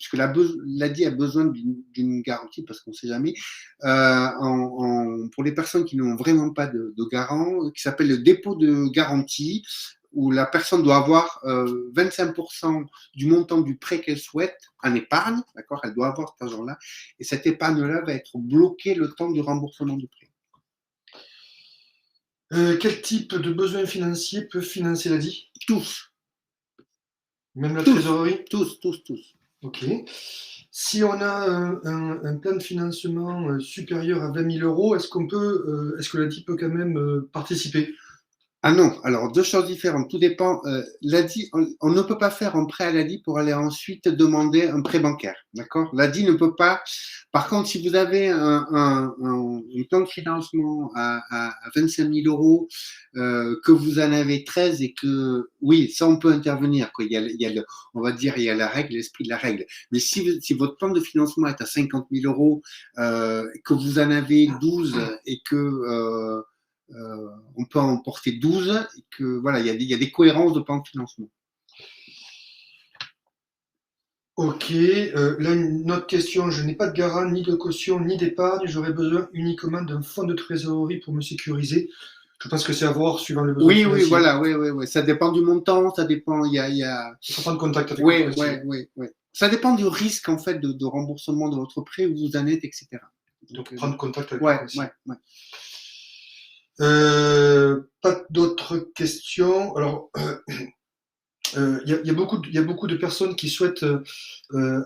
puisque l'ADI a besoin d'une garantie, parce qu'on ne sait jamais, pour les personnes qui n'ont vraiment pas de garant, qui s'appelle le dépôt de garantie, où la personne doit avoir 25% du montant du prêt qu'elle souhaite en épargne, d'accord, elle doit avoir cet argent-là, et cette épargne-là va être bloquée le temps du remboursement du prêt. Quel type de besoins financiers peut financer l'ADI? Tous. Même la trésorerie? Tous. Ok. Si on a un plan de financement supérieur à 20 000 euros, est-ce que l'ADI peut quand même participer? Ah non, alors deux choses différentes, tout dépend. L'ADI, on ne peut pas faire un prêt à l'ADI pour aller ensuite demander un prêt bancaire, d'accord? L'ADI ne peut pas. Par contre, si vous avez un plan de financement à 25 000 euros, que vous en avez 13 et que, oui, ça on peut intervenir, quoi. Il y a on va dire, il y a la règle, l'esprit de la règle. Mais si votre plan de financement est à 50 000 euros, que vous en avez 12 et que on peut en porter 12 et que voilà, il y a des cohérences de plan de financement. Ok, là une autre question, je n'ai pas de garant, ni de caution, ni d'épargne, j'aurais besoin uniquement d'un fonds de trésorerie pour me sécuriser. Je pense que c'est à voir suivant le besoin financier. Oui, voilà, oui. Ça dépend du montant, ça dépend, il faut prendre contact avec oui. Ça dépend du risque en fait de remboursement de votre prêt, où vous en êtes, etc. Donc prendre contact avec ouais. Pas d'autres questions. Alors, il y a beaucoup de personnes qui souhaitent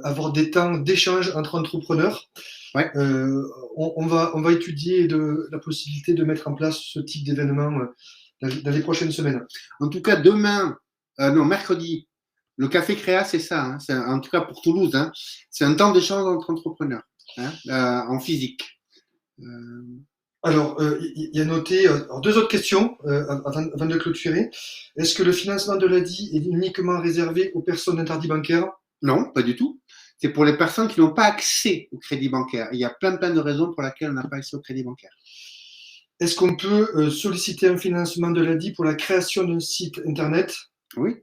avoir des temps d'échange entre entrepreneurs. Ouais. On va étudier la possibilité de mettre en place ce type d'événement dans les prochaines semaines. En tout cas, mercredi, le Café Créa, c'est ça. Hein, en tout cas pour Toulouse, hein, c'est un temps d'échange entre entrepreneurs, hein, en physique. Alors, il y a noté deux autres questions avant de clôturer. Est-ce que le financement de l'ADI est uniquement réservé aux personnes interdites bancaires? Non, pas du tout. C'est pour les personnes qui n'ont pas accès au crédit bancaire. Il y a plein de raisons pour lesquelles on n'a pas accès au crédit bancaire. Est-ce qu'on peut solliciter un financement de l'ADI pour la création d'un site internet? Oui.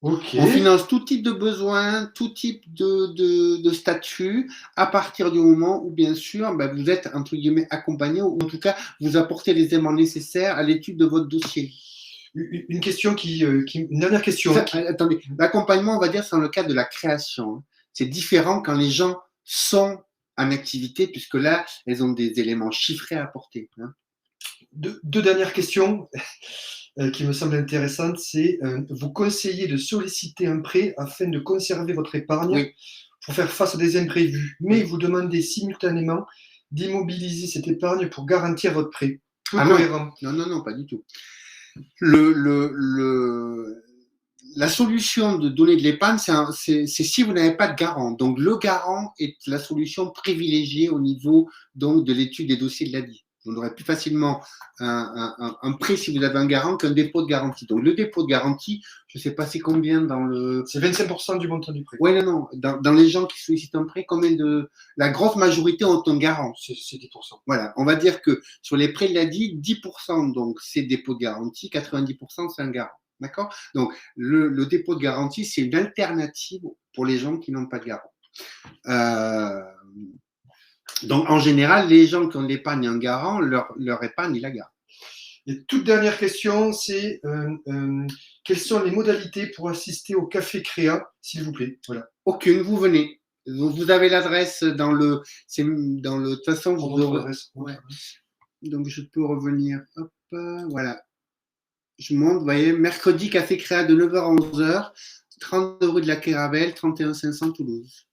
Okay. On finance tout type de besoins, tout type de statut, à partir du moment où, bien sûr, vous êtes, entre guillemets, accompagné, ou en tout cas, vous apportez les éléments nécessaires à l'étude de votre dossier. Une question une dernière question. Attendez, l'accompagnement, on va dire, c'est dans le cadre de la création. C'est différent quand les gens sont en activité, puisque là, elles ont des éléments chiffrés à apporter. Hein. Deux dernières questions qui me semblent intéressantes, c'est vous conseillez de solliciter un prêt afin de conserver votre épargne pour faire face à des imprévus, mais vous demandez simultanément d'immobiliser cette épargne pour garantir votre prêt. Cohérent. Non, pas du tout. La solution de donner de l'épargne, c'est si vous n'avez pas de garant. Donc, le garant est la solution privilégiée au niveau donc, de l'étude des dossiers de l'ADI. Vous aurez plus facilement un prêt si vous avez un garant qu'un dépôt de garantie. Donc, le dépôt de garantie, je ne sais pas c'est combien dans le… C'est 25% du montant du prêt. Oui, non. Dans les gens qui sollicitent un prêt, la grosse majorité ont un garant. C'est 10%. Voilà, on va dire que sur les prêts de l'ADI, 10% donc c'est dépôt de garantie, 90% c'est un garant. D'accord? Donc, le dépôt de garantie, c'est une alternative pour les gens qui n'ont pas de garant. Donc, en général, les gens qui ont de l'épargne et un garant, leur épargne, ils la gardent. Et toute dernière question, c'est quelles sont les modalités pour assister au Café Créa, s'il vous plaît? Voilà. Aucune, vous venez. Vous avez l'adresse dans le… De toute façon, vous aurez… Ouais. Donc, je peux revenir. Hop, voilà. Je monte, vous voyez, mercredi, Café Créa de 9h à 11h, 30 rue de la Quérabelle, 31 500 Toulouse.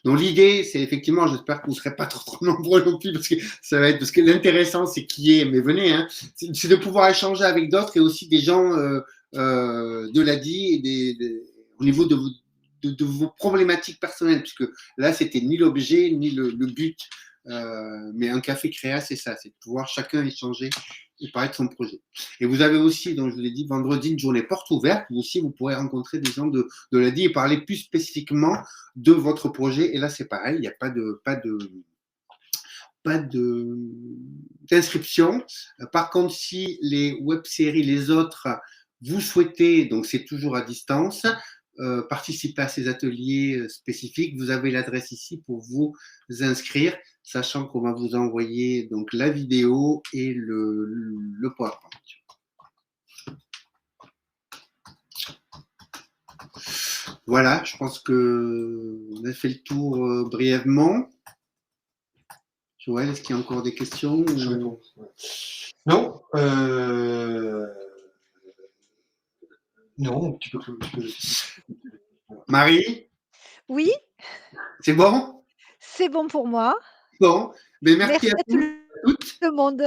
Donc l'idée, c'est effectivement, j'espère que vous ne serez pas trop nombreux non plus, parce que l'intéressant, c'est qui est, mais venez, hein, c'est de pouvoir échanger avec d'autres et aussi des gens de l'ADI et au niveau de vos problématiques personnelles, puisque là, c'était ni l'objet, ni le but, mais un café créa, c'est ça, c'est de pouvoir chacun échanger et parler de son projet. Et vous avez aussi, donc je vous l'ai dit, vendredi, une journée porte ouverte, où aussi vous pourrez rencontrer des gens de l'ADI et parler plus spécifiquement de votre projet. Et là, c'est pareil, il n'y a pas d'inscription. Par contre, si les web-séries, les autres, vous souhaitez, donc c'est toujours à distance, participer à ces ateliers spécifiques, vous avez l'adresse ici pour vous inscrire, sachant qu'on va vous envoyer donc la vidéo et le PowerPoint. Voilà, je pense qu'on a fait le tour brièvement. Joël, est-ce qu'il y a encore des questions? Je réponds. Non. Non, tu peux. Marie? Oui, C'est bon? c'est bon pour moi. Bon, mais merci Merci à à tous, tout toutes. le monde.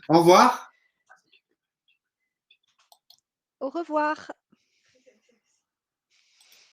Au revoir. Au revoir.